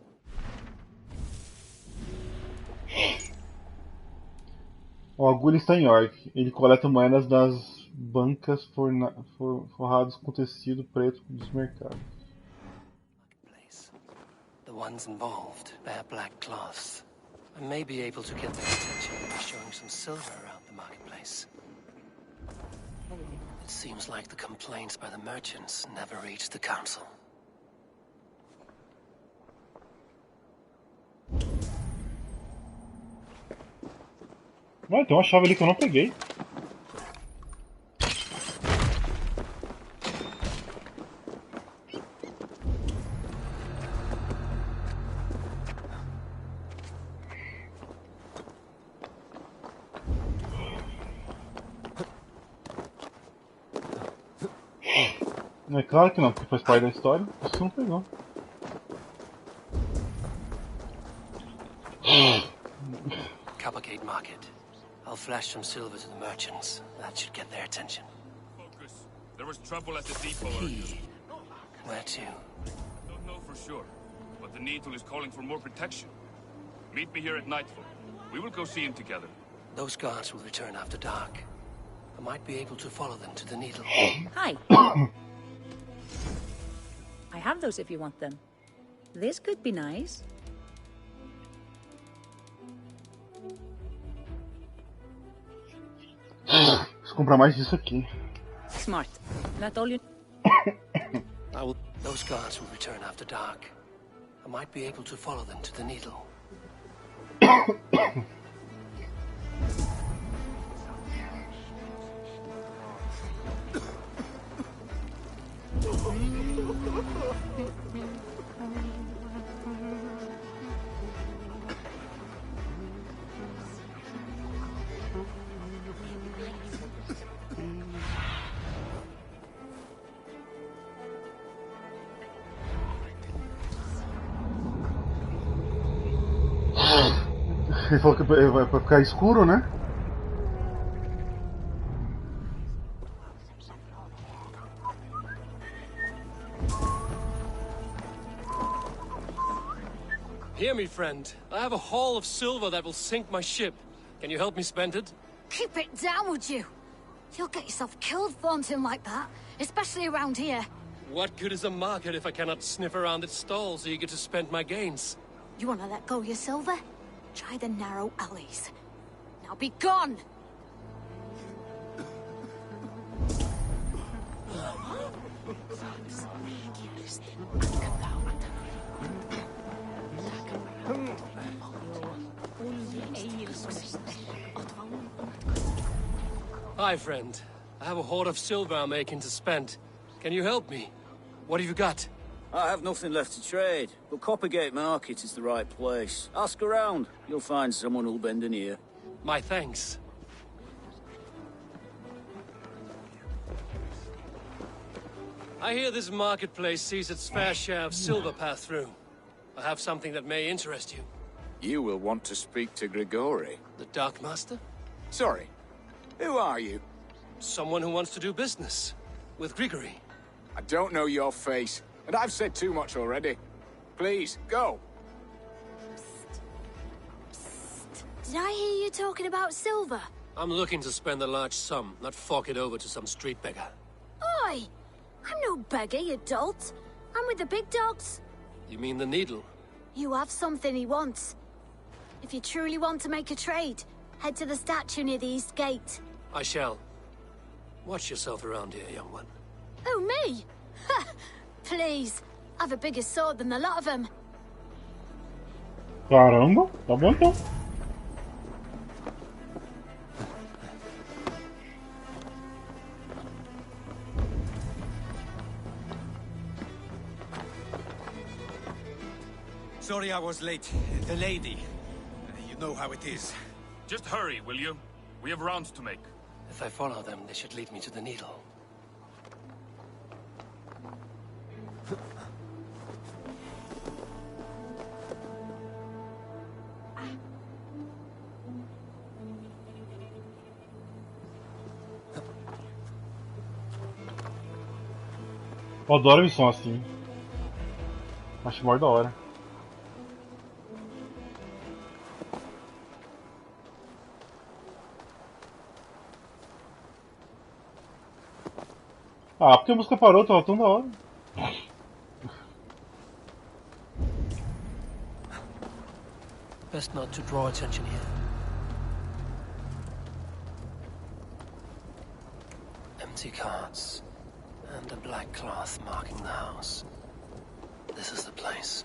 O agulha está em York. Ele coleta moedas das bancas forradas com tecido preto dos mercados. The ones involved bear black cloths. I may be able to get their attention by showing some silver around the marketplace. It seems like the complaints by the merchants never reached the council. Ah, tem uma chave ali que eu não peguei. É claro que não, porque faz parte da história. Você não pegou. Coppergate Market. I'll flash some silver to the merchants. That should get their attention. Focus. There was trouble at the depot. Where to? Don't know for sure, but the Needle is calling for more protection. Meet me here at nightfall. We will go see him together. Those guards will return after dark. I might be able to follow them to the Needle. Hi. I have those if you want them. This could be nice. Preciso comprar mais disso aqui. Smart. That all you... Those guards will return after dark. I might be able to follow them to the Needle. Ele falou que vai pra ficar escuro, né? Hear me, friend. I have a haul of silver that will sink my ship. Can you help me spend it? Keep it down, would you? You'll get yourself killed flaunting like that, especially around here. What good is a market if I cannot sniff around its stalls eager to spend my gains? You want to let go of your silver? Try the narrow alleys. Now be gone! Hi, friend. I have a hoard of silver I'm making to spend. Can you help me? What have you got? I have nothing left to trade, but Coppergate Market is the right place. Ask around. You'll find someone who'll bend an ear. My thanks. I hear this marketplace sees its fair share of silver pass through. I have something that may interest you. You will want to speak to Grigori. The Dark Master? Sorry. Who are you? Someone who wants to do business. With Grigori. I don't know your face, and I've said too much already. Please, go. Did I hear you talking about silver? I'm looking to spend a large sum, not fork it over to some street beggar. Oi! I'm no beggar, you dolt. I'm with the big dogs. You mean the needle? You have something he wants. If you truly want to make a trade, head to the statue near the east gate. I shall. Watch yourself around here, young one. Oh, me? Ha! Please. I've a bigger sword than the lot of them. Caramba, tá bom então. Sorry I was late. The lady. You know how it is. Just hurry, will you? We have rounds to make. If I follow them, they should lead me to the needle. Eu adoro missão assim. Acho mó da hora. Ah, porque a música parou, tava tão da hora. Best not to draw attention here. Empty carts. And a black cloth marking the house. This is the place.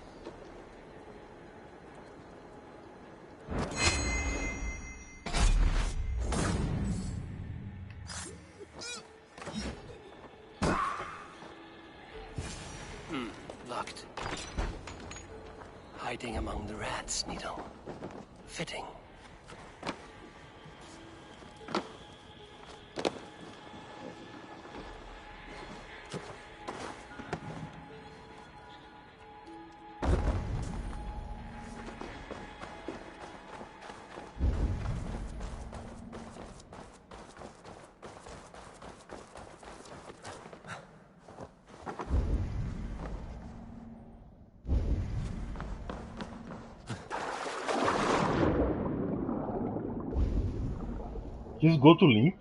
Locked. Hiding among the rats, Needle. Fitting. Que esgoto limpo.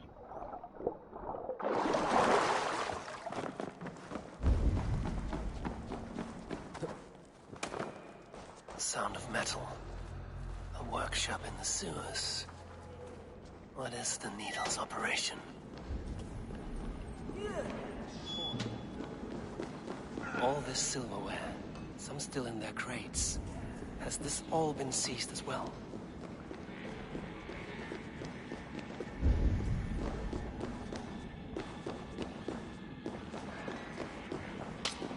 The sound of metal. A workshop in the sewers. What is the Needle's operation? All this silverware, some still in their crates. Has this all been seized as well?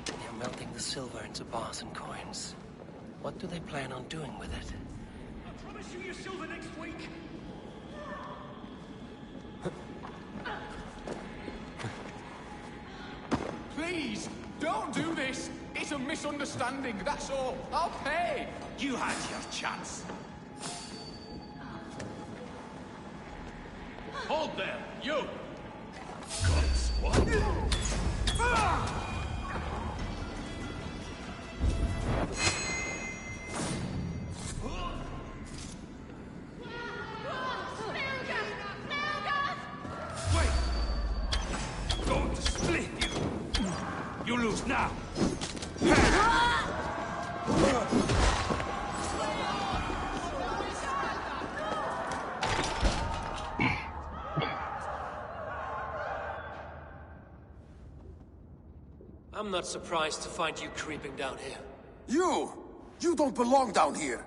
They're melting the silver into bars and coins. What do they plan on doing with it? I promise you your silver next week. Please, don't do this. It's a misunderstanding, that's all. I'll pay. You had your chance. there, you! God's what? Wait! Going to split you! You lose now! I'm not surprised to find you creeping down here. You don't belong down here!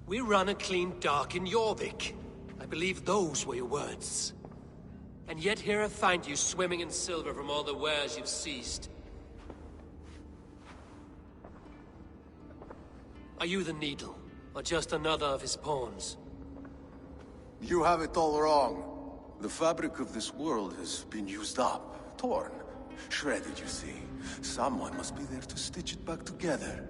We run a clean dock in Jorvik. I believe those were your words. And yet here I find you swimming in silver from all the wares you've seized. Are you the Needle, or just another of his pawns? You have it all wrong. The fabric of this world has been used up, torn, shredded, you see. Someone must be there to stitch it back together.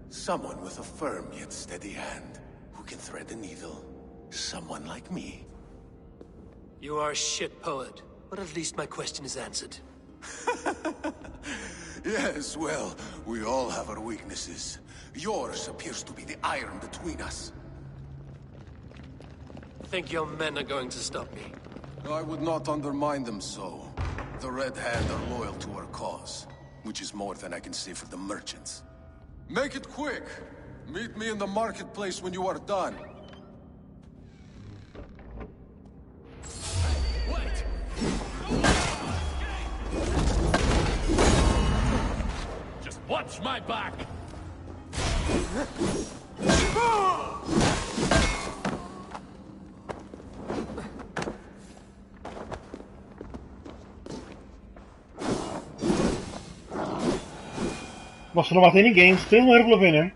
Someone with a firm yet steady hand, who can thread a needle. Someone like me. You are a shit poet, but at least my question is answered. Yes, well, we all have our weaknesses. Yours appears to be the iron between us. Think your men are going to stop me? I would not undermine them so. The Red Hand are loyal to our cause, which is more than I can say for the merchants. Make it quick! Meet me in the marketplace when you are done. Wait! Just watch my back! Nossa, não matei ninguém, vocês não morreram pelo veneno.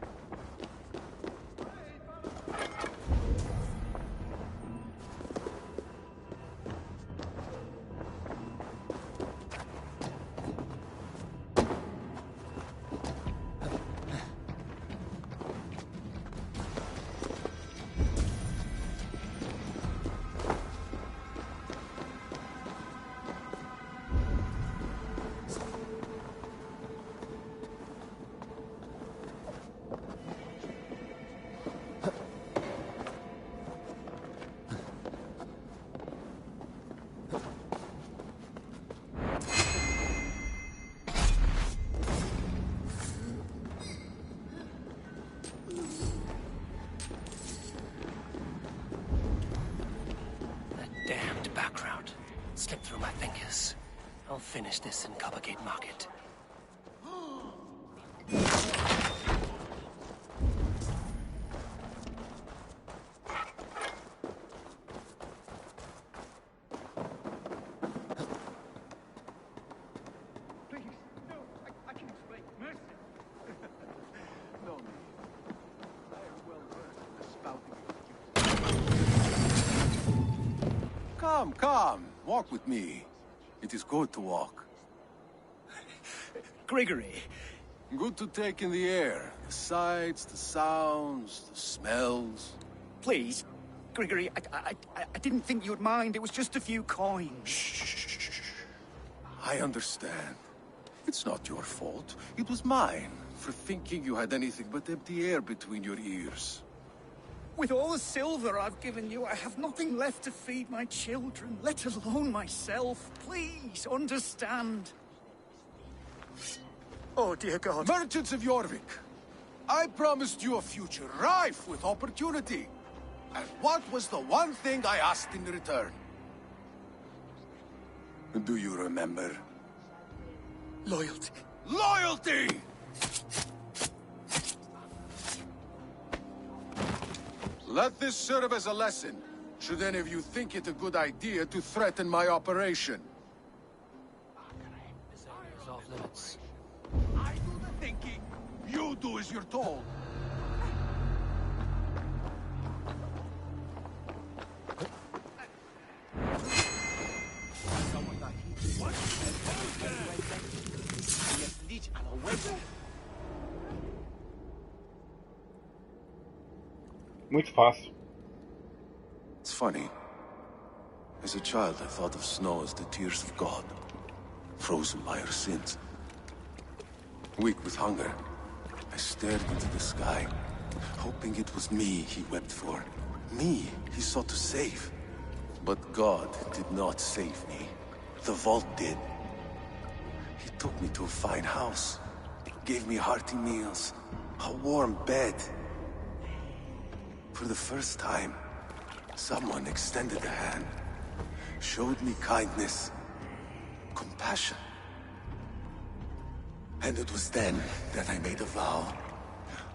Damned back route. Slipped through my fingers. I'll finish this in Coppergate Market. Come, walk with me. It is good to walk. Grigory. Good to take in the air. The sights, the sounds, the smells. Please, Grigory, I didn't think you'd mind. It was just a few coins. Shh. I understand. It's not your fault. It was mine, for thinking you had anything but empty air between your ears. With all the silver I've given you, I have nothing left to feed my children, let alone myself. Please, understand. Oh, dear God. Merchants of Jorvik, I promised you a future rife with opportunity. And what was the one thing I asked in return? Do you remember? Loyalty. Loyalty! Let this serve as a lesson, should any of you think it a good idea to threaten my operation. This area is off limits. I do the thinking, you do as you're told. Muito fácil. It's funny. As a child, I thought of snow as the tears of God, frozen by our sins. Weak with hunger, I stared into the sky, hoping it was me he wept for. Me he sought to save. But God did not save me. The vault did. He took me to a fine house, gave me hearty meals, a warm bed. For the first time, someone extended a hand, showed me kindness, compassion. And it was then that I made a vow.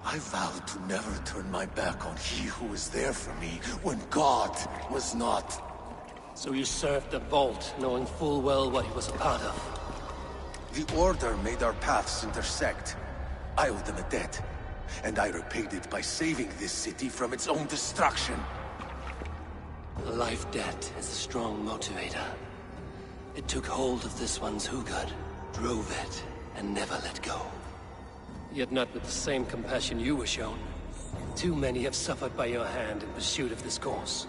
I vowed to never turn my back on he who was there for me when God was not. So you served the Vault, knowing full well what he was a part of. The Order made our paths intersect. I owed them a debt, and I repaid it by saving this city from its own destruction. A life debt is a strong motivator. It took hold of this one's Hugad, drove it, and never let go. Yet not with the same compassion you were shown. Too many have suffered by your hand in pursuit of this cause.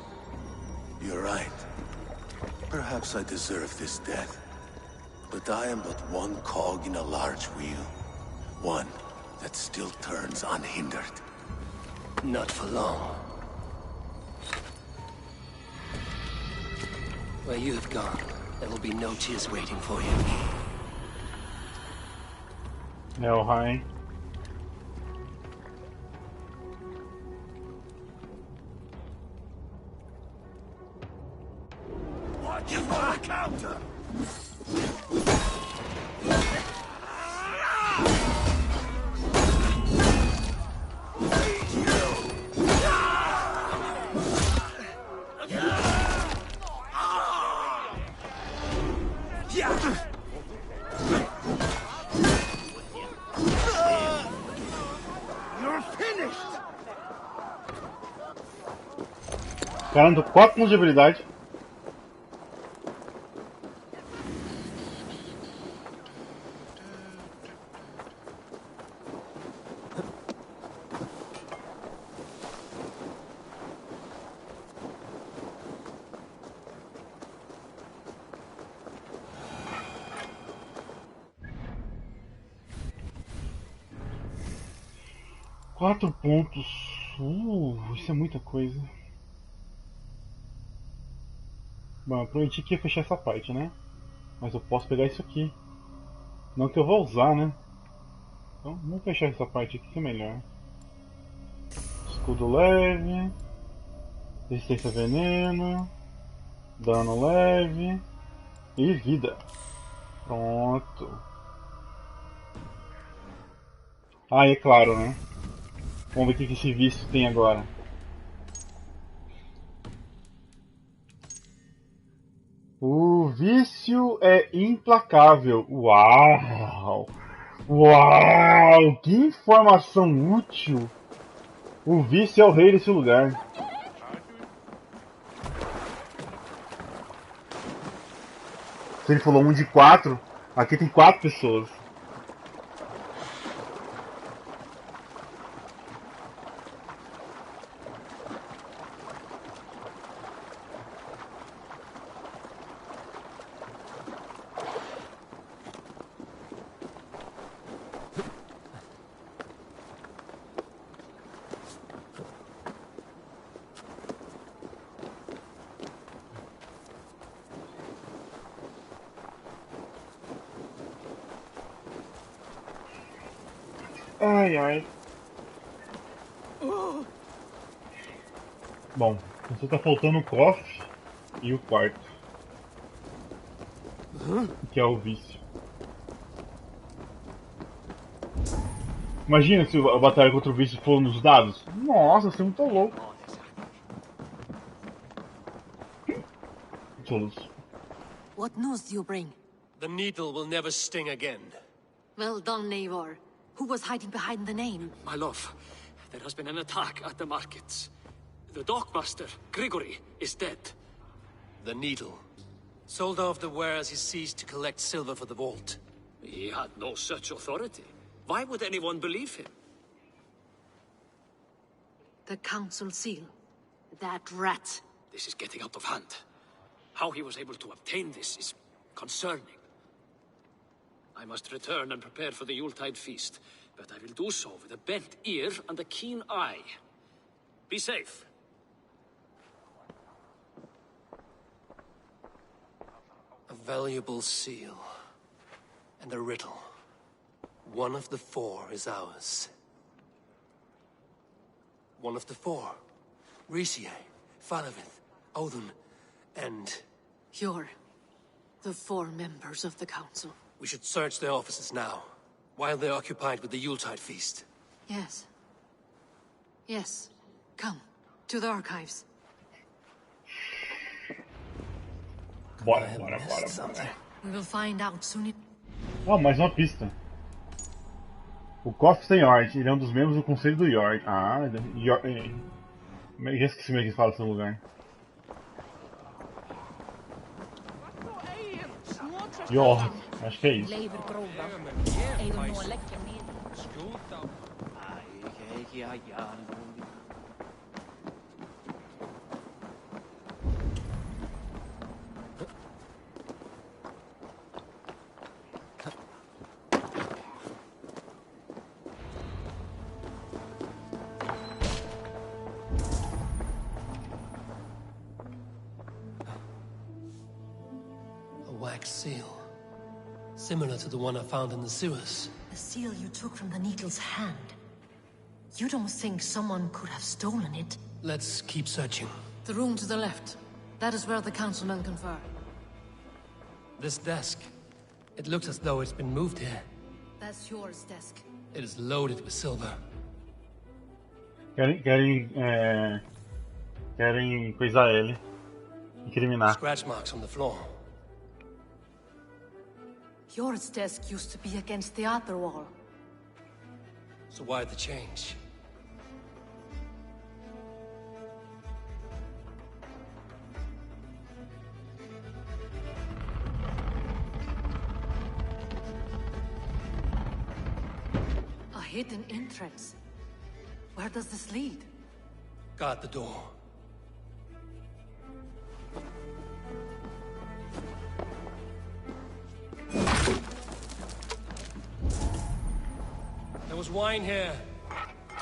You're right. Perhaps I deserve this death. But I am but one cog in a large wheel. One that still turns unhindered. Not for long. Where you have gone, there will be no tears waiting for you. No, hi. Watch for a counter! Caramba, 4 pontos de habilidade. Quatro pontos. Isso é muita coisa. Bom, eu prometi que ia fechar essa parte, né? Mas eu posso pegar isso aqui. Não que eu vou usar, né? Então vamos fechar essa parte aqui que é melhor. Escudo leve. Resistência a veneno. Dano leve. E vida. Pronto. Ah, é claro, né? Vamos ver o que esse vício tem agora. O vício é implacável. Uau! Uau! Que informação útil! O vício é o rei desse lugar. Se ele falou 1 de 4, aqui tem 4 pessoas. Ai, ai. Bom, você tá faltando o cofre e o quarto. Que é o vício. Imagina se a batalha contra o vício for nos dados. Nossa, você é muito louco. Tolos. What news do you bring? The needle will never sting again. Well done, Eivor. Who was hiding behind the name? My love, there has been an attack at the markets. The dockmaster, Grigory, is dead. The needle. Sold off the wares he seized to collect silver for the vault. He had no such authority. Why would anyone believe him? The council seal. That rat. This is getting out of hand. How he was able to obtain this is concerning. I must return and prepare for the Yuletide feast, but I will do so with a bent ear and a keen eye. Be safe. A valuable seal. And a riddle. One of the four is ours. One of the four. Risie, Falavith, Odin, and... You're the four members of the council. We should search their offices now, while they're occupied with the Yuletide feast. Yes. Yes. Come, to the archives. Bora. We will find out soon. Oh, mais uma pista. O cofre tem Yord, ele é um dos membros do conselho do Yord. Ah, Yord. Já esqueci meio que fala esse lugar. Yord, acho que é isso. Wax seal. Similar to the one I found in the sewers. The seal you took from the Needle's hand. You don't think someone could have stolen it? Let's keep searching. The room to the left. That is where the councilmen confer. This desk. It looks as though it's been moved here. That's yours desk. It is loaded with silver. Querem coisar ele. Incriminar. Scratch marks on the floor. Yours desk used to be against the other wall. So why the change? A hidden entrance. Where does this lead? Guard the door. There was wine here.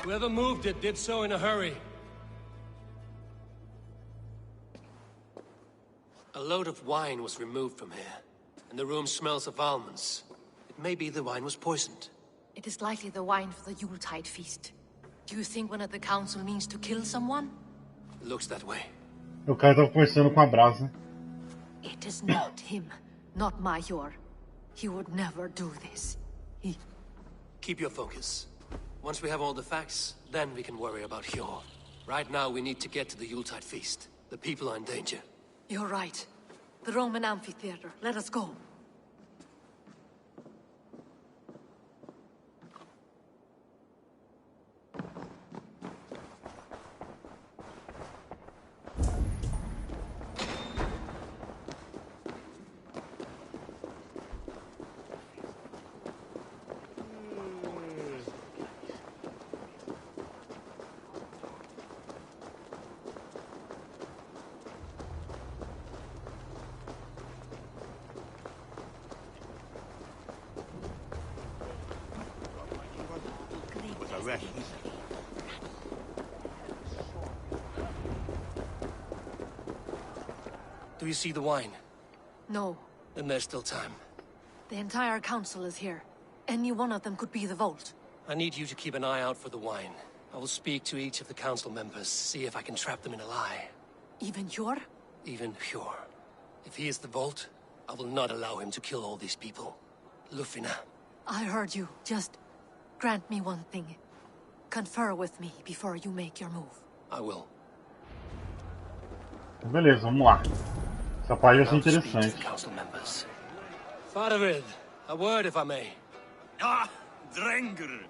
Whoever moved it did so in a hurry. A load of wine was removed from here, and the room smells of almonds. It may be the wine was poisoned. It is likely the wine for the Yuletide feast. Do you think one of the council means to kill someone? Looks that way. O cara tava conversando com a brasa. It is not him, not Major. He would never do this. He... Keep your focus. Once we have all the facts, then we can worry about Hjor. Right now, we need to get to the Yuletide feast. The people are in danger. You're right. The Roman amphitheater. Let us go. Do you see the wine? No. Then there's still time. The entire council is here. Any one of them could be the vault. I need you to keep an eye out for the wine. I will speak to each of the council members, see if I can trap them in a lie. Even Hjor? Even Hjor. If he is the vault, I will not allow him to kill all these people. Lufina. I heard you. Just grant me one thing. Confer with me before you make your move. I will. Beleza, vamos lá. Essa parte vai ser interessante. Faravid, a word if I may. Ah, Drenger.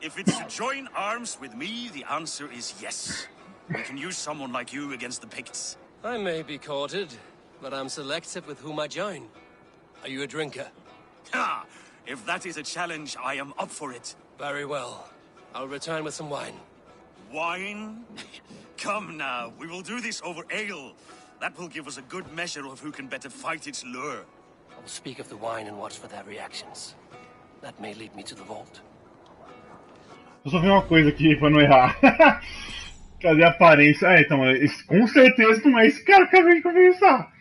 If it's to join arms with me, the answer is yes. We can use someone like you against the Picts. I may be courted, but I'm selective with whom I join. Are you a drinker? Ha! If that is a challenge, I am up for it. Very well. I'll return with some wine. Wine? Come now, we will do this over ale. That will give us a good measure of who can better fight its lure. I will speak of the wine and watch for their reactions. That may lead me to the vault. Eu só vi uma coisa aqui pra não errar. Cadê a aparência? Ah, então, com certeza não é esse cara que eu acabei de conversar.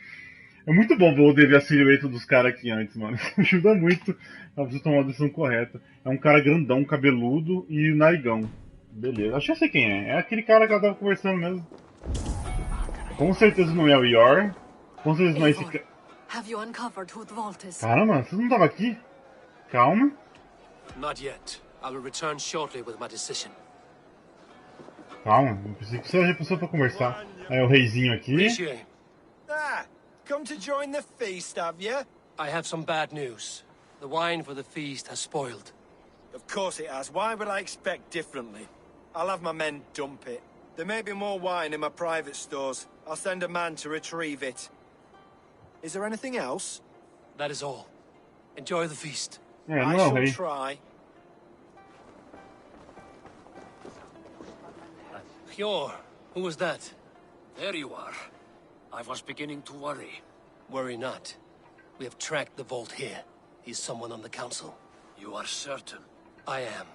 É muito bom poder ver a silhueta dos caras aqui antes, mano. Isso ajuda muito a você tomar a decisão correta. É um cara grandão, cabeludo e narigão. Beleza, acho que eu sei quem é. É aquele cara que eu tava conversando mesmo. Com certeza não é o Yor. Com certeza não é esse cara. Caramba, você não tava aqui? Calma. Not yet. I will return shortly with my decision. Calma, eu pensei que você já passou pra conversar. Aí o reizinho aqui. Ah, come to join the feast, have you? I have some bad news. The wine for the feast has spoiled. Of course it has. Why would I expect differently? I'll have my men dump it. There may be more wine in my private stores. I'll send a man to retrieve it. Is there anything else? That is all. Enjoy the feast. Yeah, I shall try. Hjor, who was that? There you are. I was beginning to worry. Worry not. We have tracked the vault here. He's someone on the council. You are certain? I am.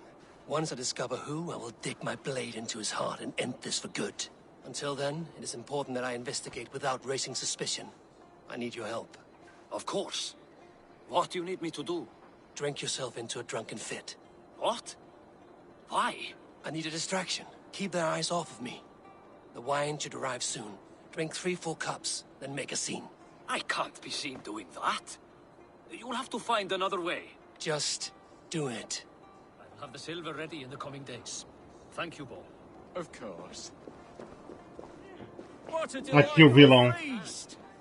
Once I discover who, I will dig my blade into his heart and end this for good. Until then, it is important that I investigate without raising suspicion. I need your help. Of course. What do you need me to do? Drink yourself into a drunken fit. What? Why? I need a distraction. Keep their eyes off of me. The wine should arrive soon. Drink 3 full cups, then make a scene. I can't be seen doing that. You'll have to find another way. Just do it. I'll have the silver ready in the coming days. Thank you, Bo. Of course. Aqui o vilão.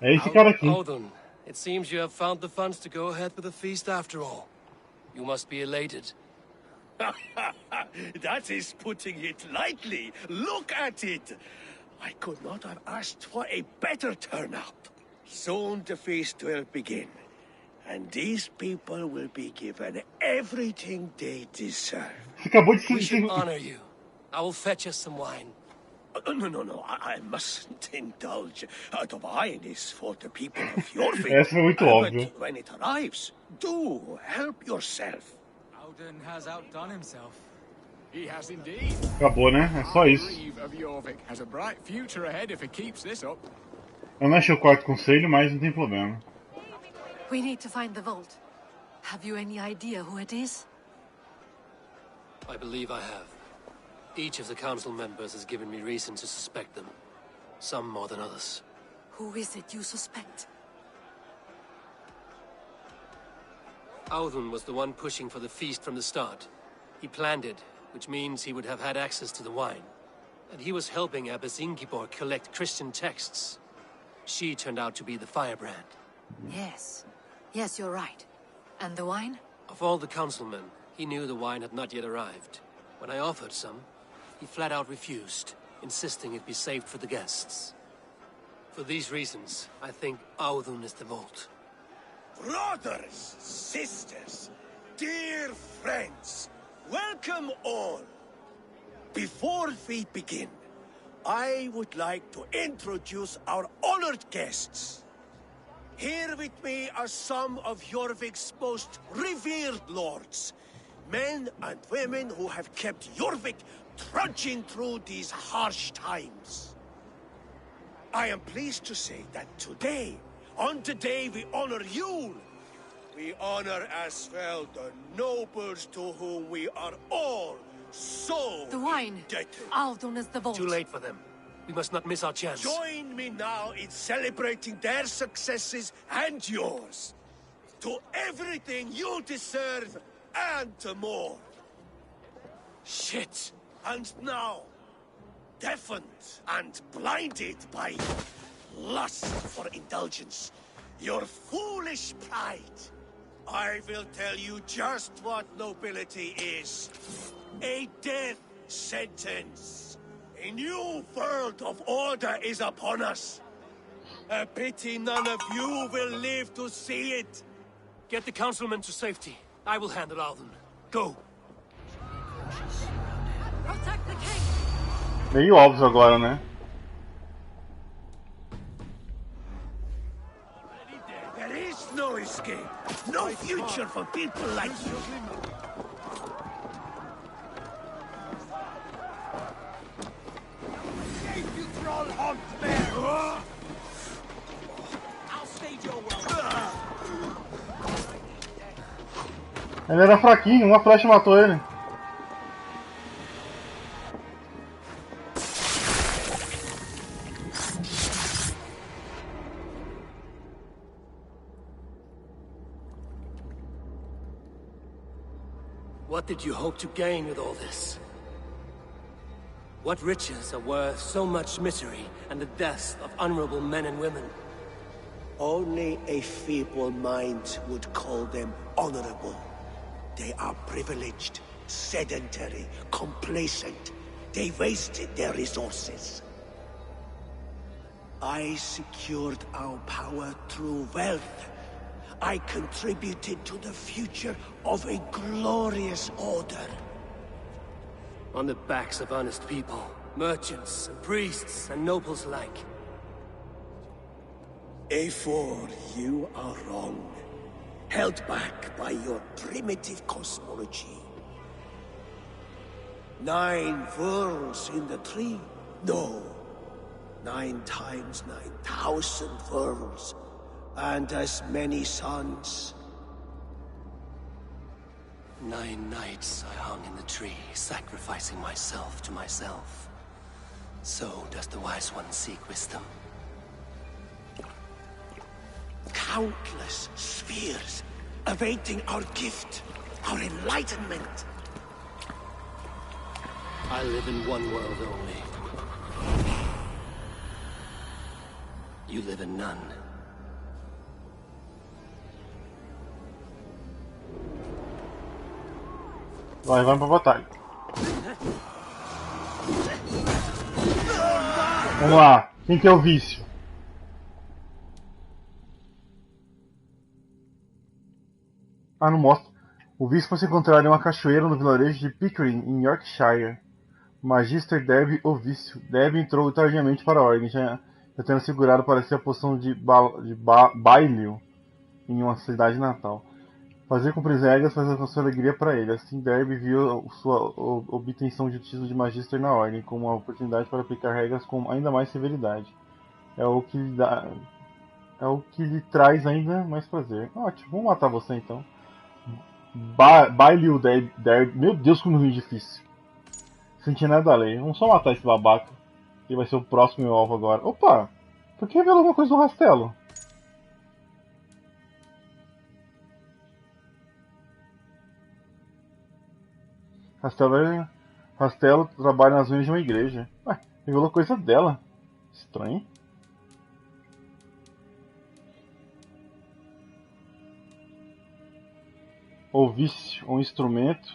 É esse cara aqui. Odin, it seems you have found the funds to go ahead with the feast after all. You must be elated. That is putting it lightly. Look at it. I could not have asked for a better turnout. Soon the feast will begin. And these people will be given everything they deserve. We should honor you. I will fetch us some wine. No. I mustn't indulge. The wine is for the people of Jorvik. Essa foi muito óbvio. But when it arrives, do help yourself. Alden has outdone himself. He has indeed. Acabou, né? É só isso. Of Jorvik has a bright future ahead if he keeps this up. Eu não achei o quarto conselho, mas não tem problema. We need to find the vault. Have you any idea who it is? I believe I have. Each of the council members has given me reason to suspect them. Some more than others. Who is it you suspect? Audun was the one pushing for the feast from the start. He planned it, which means he would have had access to the wine. And he was helping Abbess Ingeborg collect Christian texts. She turned out to be the firebrand. Yes, you're right. And the wine? Of all the councilmen, he knew the wine had not yet arrived. When I offered some, he flat out refused, insisting it be saved for the guests. For these reasons, I think Audun is the vault. Brothers, sisters, dear friends, welcome all. Before we begin, I would like to introduce our honored guests. Here with me are some of Jorvik's most revered lords. Men and women who have kept Jorvik trudging through these harsh times. I am pleased to say that today, on the day we honor Yule, we honor as well the nobles to whom we are all so The wine. indebted. Audun is the vault. Too late for them. We must not miss our chance. Join me now in celebrating their successes and yours. To everything you deserve and more. Shit! And now, deafened and blinded by lust for indulgence, your foolish pride, I will tell you just what nobility is. A death sentence. A new world of order is upon us. A pity none of you will live to see it. Get the councilmen to safety. I will handle Audun. Go! Meio óbvio agora, né? no escape. No future for people like you. Escape, you troll hunt bear! I'll stage your world. Ele era fraquinho, uma flecha matou ele. What did you hope to gain with all this? What riches are worth so much misery and the deaths of honorable men and women? Only a feeble mind would call them honorable. They are privileged, sedentary, complacent. They wasted their resources. I secured our power through wealth. I contributed to the future of a glorious order. On the backs of honest people, merchants and priests and nobles alike. A4, you are wrong. Held back by your primitive cosmology. 9 worlds in the tree? No. 9 times 9,000 worlds. And as many suns. 9 nights I hung in the tree, sacrificing myself to myself. So does the wise one seek wisdom. Countless spheres, awaiting our gift, our enlightenment. I live in one world only. You live in none. Vamos pra batalha. Vamos lá. Quem que é o vício? Ah, não mostra. O vício foi se encontrar em uma cachoeira no vilarejo de Pickering, em Yorkshire. Magister Derby, o vício. Derby entrou tardiamente para a ordem, já tendo segurado para si a poção de Bailio em uma cidade natal. Fazer cumprir as regras faz a sua alegria para ele. Assim, Derby viu sua obtenção de título de Magister na ordem como uma oportunidade para aplicar regras com ainda mais severidade. É o que lhe traz ainda mais prazer. Ótimo, vamos matar você então. Bailio Derby. Meu Deus, como é difícil. Sentinela da lei. Vamos só matar esse babaca. Ele vai ser o próximo meu alvo agora. Opa! Por que revelou alguma coisa no rastelo? Rastelo trabalha nas ruínas de uma igreja. Ué, revelou coisa dela. Estranho. O vício, um instrumento,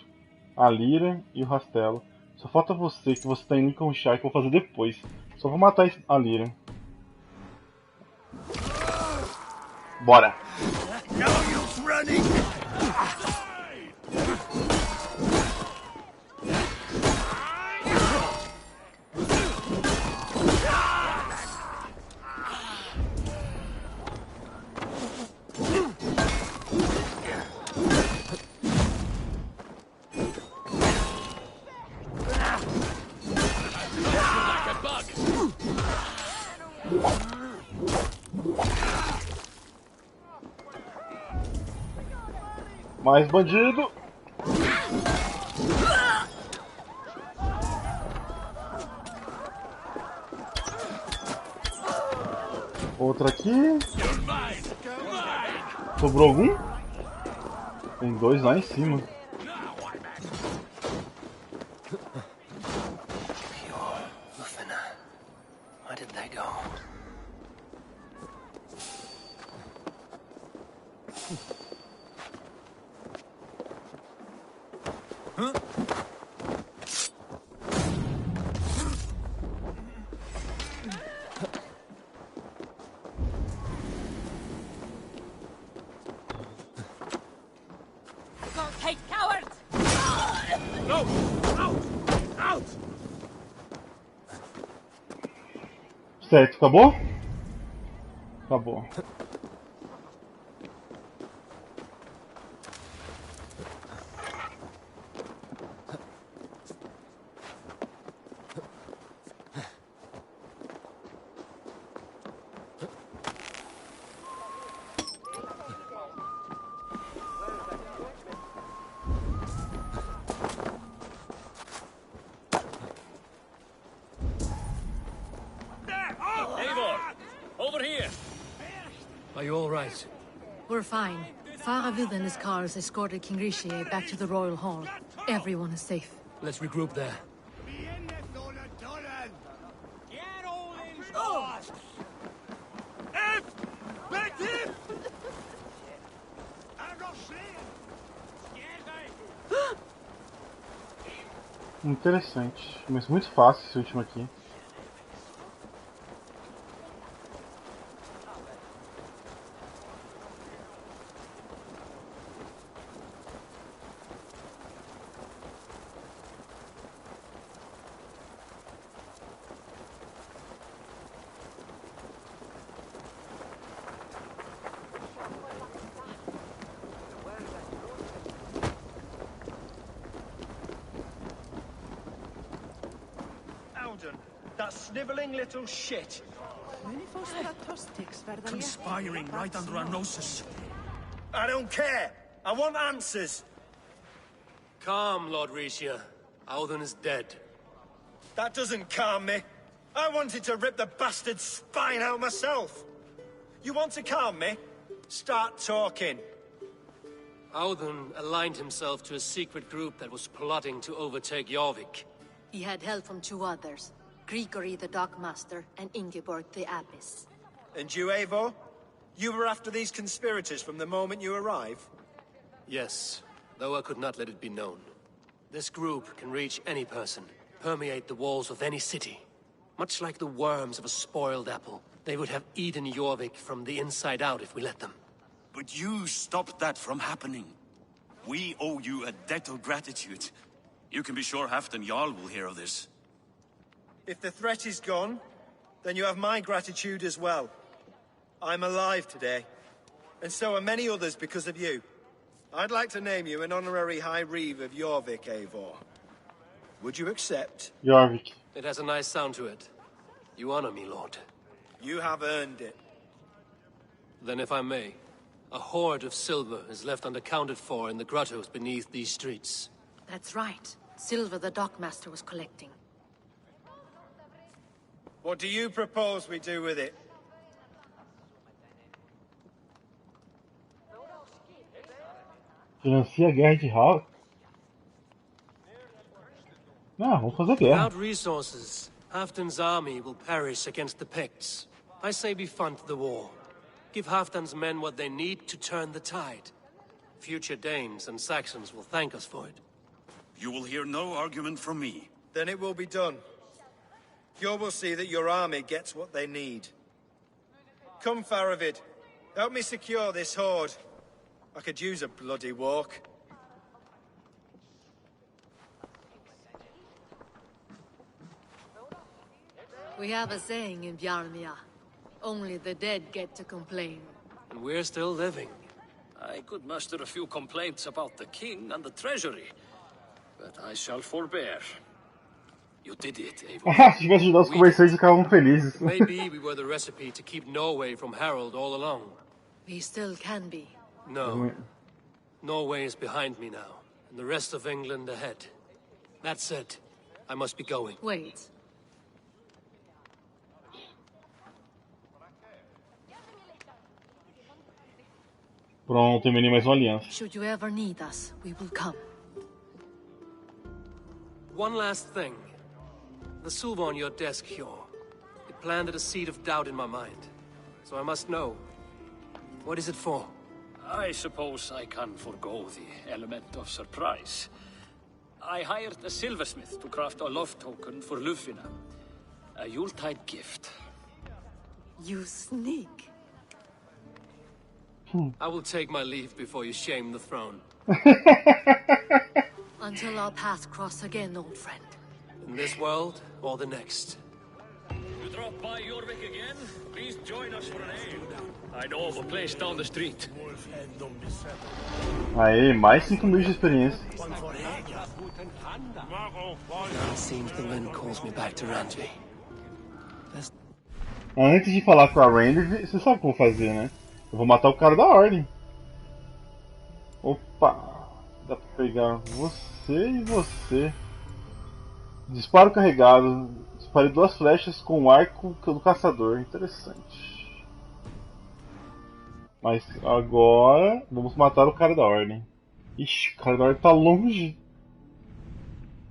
a lira e o rastelo. Só falta você, que você tá em Lincolnshire, que eu vou fazer depois. Só vou matar a lira. Bora! Mais bandido! Outra aqui. Sobrou algum? Tem 2 lá em cima. Where did they go? Hey, coward! No! Out! Out! Certo, acabou? Acabou. over here. Are you all right? We're fine. Faravid and his cars escorted King Richier back to the Royal Hall. Everyone is safe. Let's regroup there. Interessante, mas muito fácil esse último aqui. That sniveling little shit. Conspiring right under our noses. I don't care. I want answers. Calm, Lord Richier. Audun is dead. That doesn't calm me. I wanted to rip the bastard's spine out myself. You want to calm me? Start talking. Audun aligned himself to a secret group that was plotting to overtake Jorvik. He had help from two others. Grigory the Dockmaster and Ingeborg the Abbess. And you, Eivor? You were after these conspirators from the moment you arrived? Yes, though I could not let it be known. This group can reach any person, permeate the walls of any city. Much like the worms of a spoiled apple, they would have eaten Jorvik from the inside out if we let them. But you stopped that from happening. We owe you a debt of gratitude. You can be sure Halfdan Jarl will hear of this. If the threat is gone, then you have my gratitude as well. I'm alive today, and so are many others because of you. I'd like to name you an honorary High Reeve of Jorvik, Eivor. Would you accept? Jorvik. It has a nice sound to it. You honor me, Lord. You have earned it. Then if I may, a hoard of silver is left unaccounted for in the grottos beneath these streets. That's right. Silver the Dockmaster was collecting. What do you propose we do with it? Financia a guerra de Hal. Não, vamos fazer guerra. Without resources, Halfdan's army will perish against the Picts. I say we fund the war. Give Halfdan's men what they need to turn the tide. Future Danes and Saxons will thank us for it. You will hear no argument from me. Then it will be done. You will see that your army gets what they need. Come, Faravid. Help me secure this hoard. I could use a bloody walk. We have a saying in Bjarmia. Only the dead get to complain. And we're still living. I could muster a few complaints about the king and the treasury, but I shall forbear. You did it, Eivor. Se tivesse ajudado os comerciantes, ficavam felizes. Maybe we were the recipe to keep Norway from Harald all along. We still can be. No. Norway is behind me now, and the rest of England ahead. That said, I must be going. Wait. Pronto, terminei mais uma aliança. Should you ever need us, we will come. One last thing. The silver on your desk, Hjor. It planted a seed of doubt in my mind. So I must know. What is it for? I suppose I can forgo the element of surprise. I hired a silversmith to craft a love token for Lufina. A Yuletide gift. You sneak. I will take my leave before you shame the throne. Until our paths cross again, old friend. In this world, or the next. You drop by Jorvik again? Please join us for an ale. I know of a place down the street. Aê, mais 5.000 de experiência. It seems the wind calls me back to Randvi. Antes de falar com a Randy, você sabe o que eu vou fazer, né? Eu vou matar o cara da ordem. Opa! Dá pra pegar você e você. Disparo carregado. Disparei 2 flechas com o arco do caçador. Interessante. Mas agora vamos matar o cara da ordem. Ixi, o cara da ordem tá longe.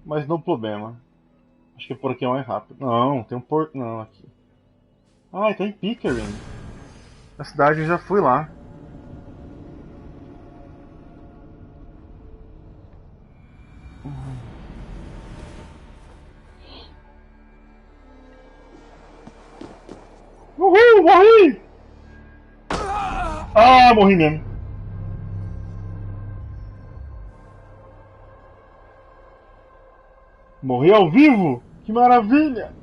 Mas não problema. Acho que por aqui é mais rápido. Não, tem um porto. Não, aqui. Ah, tá em Pickering. A cidade eu já fui lá. Uhul, morri! Ah, morri mesmo. Morri ao vivo? Que maravilha!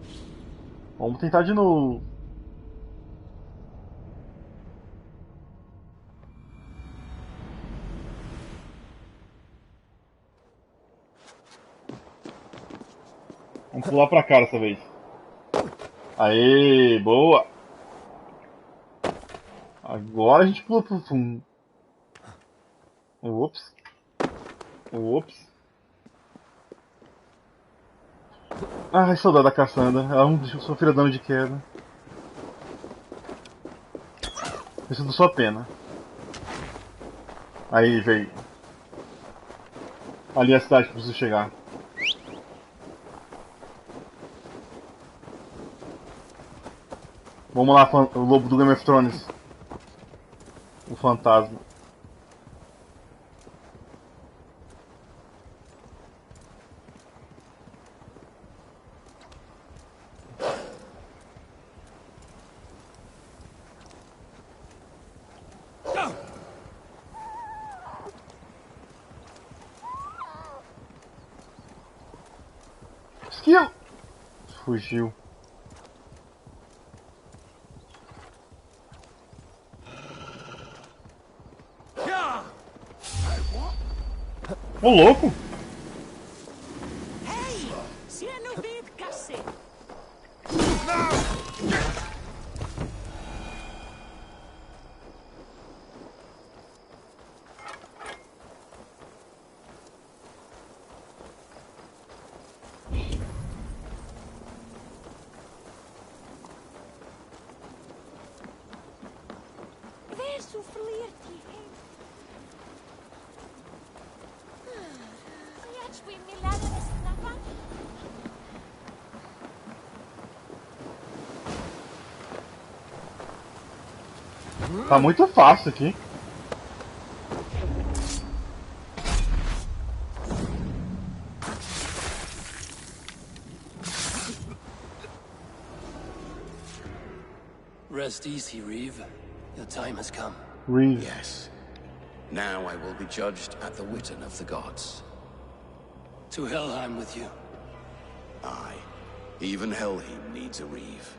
Vamos tentar de novo. Vamos pular pra cá dessa vez. Aê, boa! Agora a gente pula pro fundo. Ops. Ops. Ai, saudade da caçanda. Ela não deixou sofrer dano de queda. Isso não só pena. Aí, veio. Ali é a cidade que preciso chegar. Vamos lá, o lobo do Game of Thrones. O fantasma. Skill! Fugiu. Ô, louco! Tá muito fácil aqui. Rest easy, Reeve. Your time has come. Reeve. Yes. Now I will be judged at the Witten of the gods. To Helheim with you. Aye. Even Helheim needs a Reeve.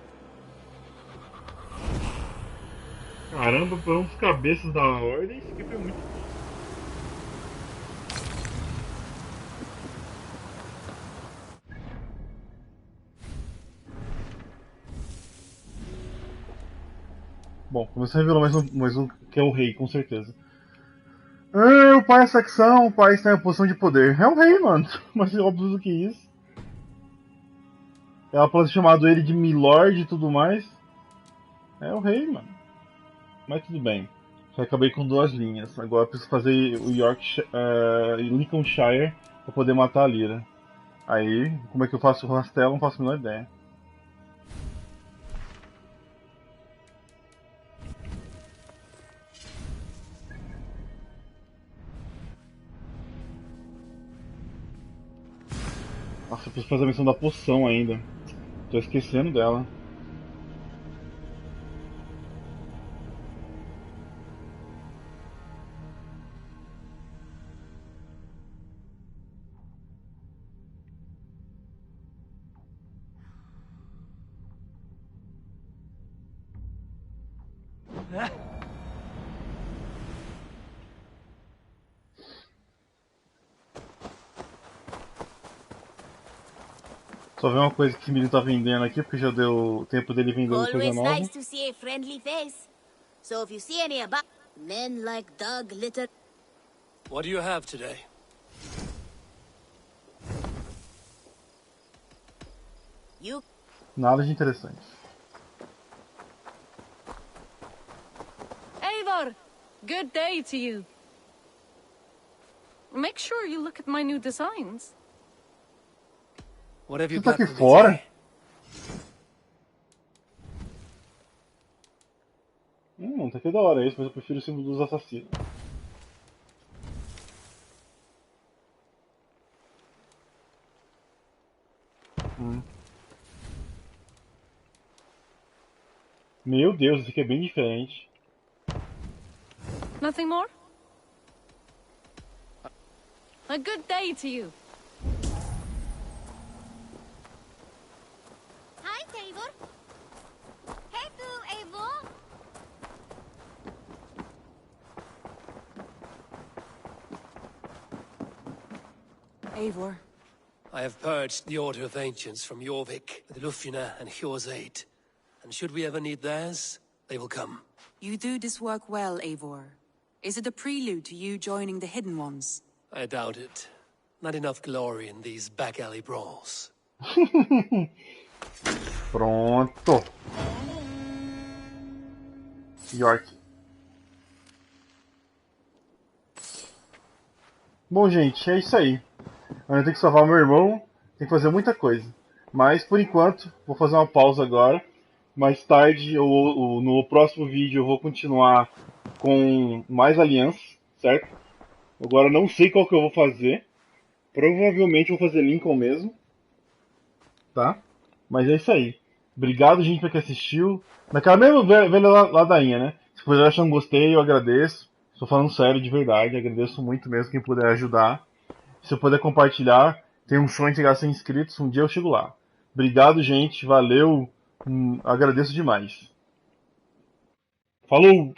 Caramba, foi um dos cabeças da ordem. Isso aqui foi muito. Bom, começou a revelar mais um que é o rei, com certeza. Ah, o pai é secção, o pai está em posição de poder. É o rei, mano. Mas óbvio do que isso. Ela pode ter chamado ele de Milord e tudo mais. É o rei, mano. Mas tudo bem. Já acabei com 2 linhas. Agora eu preciso fazer o Lincolnshire para poder matar a Lyra. Aí, como é que eu faço o rastelo? Não faço a menor ideia. Nossa, eu preciso fazer a missão da poção ainda. Tô esquecendo dela. Só ver uma coisa que esse menino tá vendendo aqui, porque já deu tempo dele vendendo coisa Always nova. nice to see a friendly face. So if you see any about men like Doug Litter. What do you have today? You Nada de interessante. Eivor Eivor! Good day to you. Make sure you look at my new designs. What have you Você tá got aqui for me fora? today? Tá aqui da hora isso, mas eu prefiro o símbolo dos assassinos. Meu Deus, isso aqui é bem diferente. Nothing more? A good day to you. Hi, Eivor. Hey, tu, Eivor. Eivor. I have purged the Order of Ancients from Jorvik with Lufina and Hjor's aid. And should we ever need theirs, they will come. You do this work well, Eivor. Is it a prelude to you joining the Hidden Ones? I doubt it. Not enough glory in these back alley brawls. Pronto. York. Bom, gente, é isso aí. Eu tenho que salvar meu irmão, tem que fazer muita coisa. Mas, por enquanto, vou fazer uma pausa agora. Mais tarde, ou no próximo vídeo, eu vou continuar com mais alianças, certo? Agora não sei qual que eu vou fazer. Provavelmente vou fazer Lincoln mesmo. Tá? Mas é isso aí. Obrigado, gente, pra quem assistiu. Naquela mesma velha ladainha, né? Se puder achar um gostei, eu agradeço. Estou falando sério, de verdade. Agradeço muito mesmo quem puder ajudar. Se eu puder compartilhar, tenho um sonho de chegar a 100 inscritos. Um dia eu chego lá. Obrigado, gente. Valeu. Agradeço demais. Falou!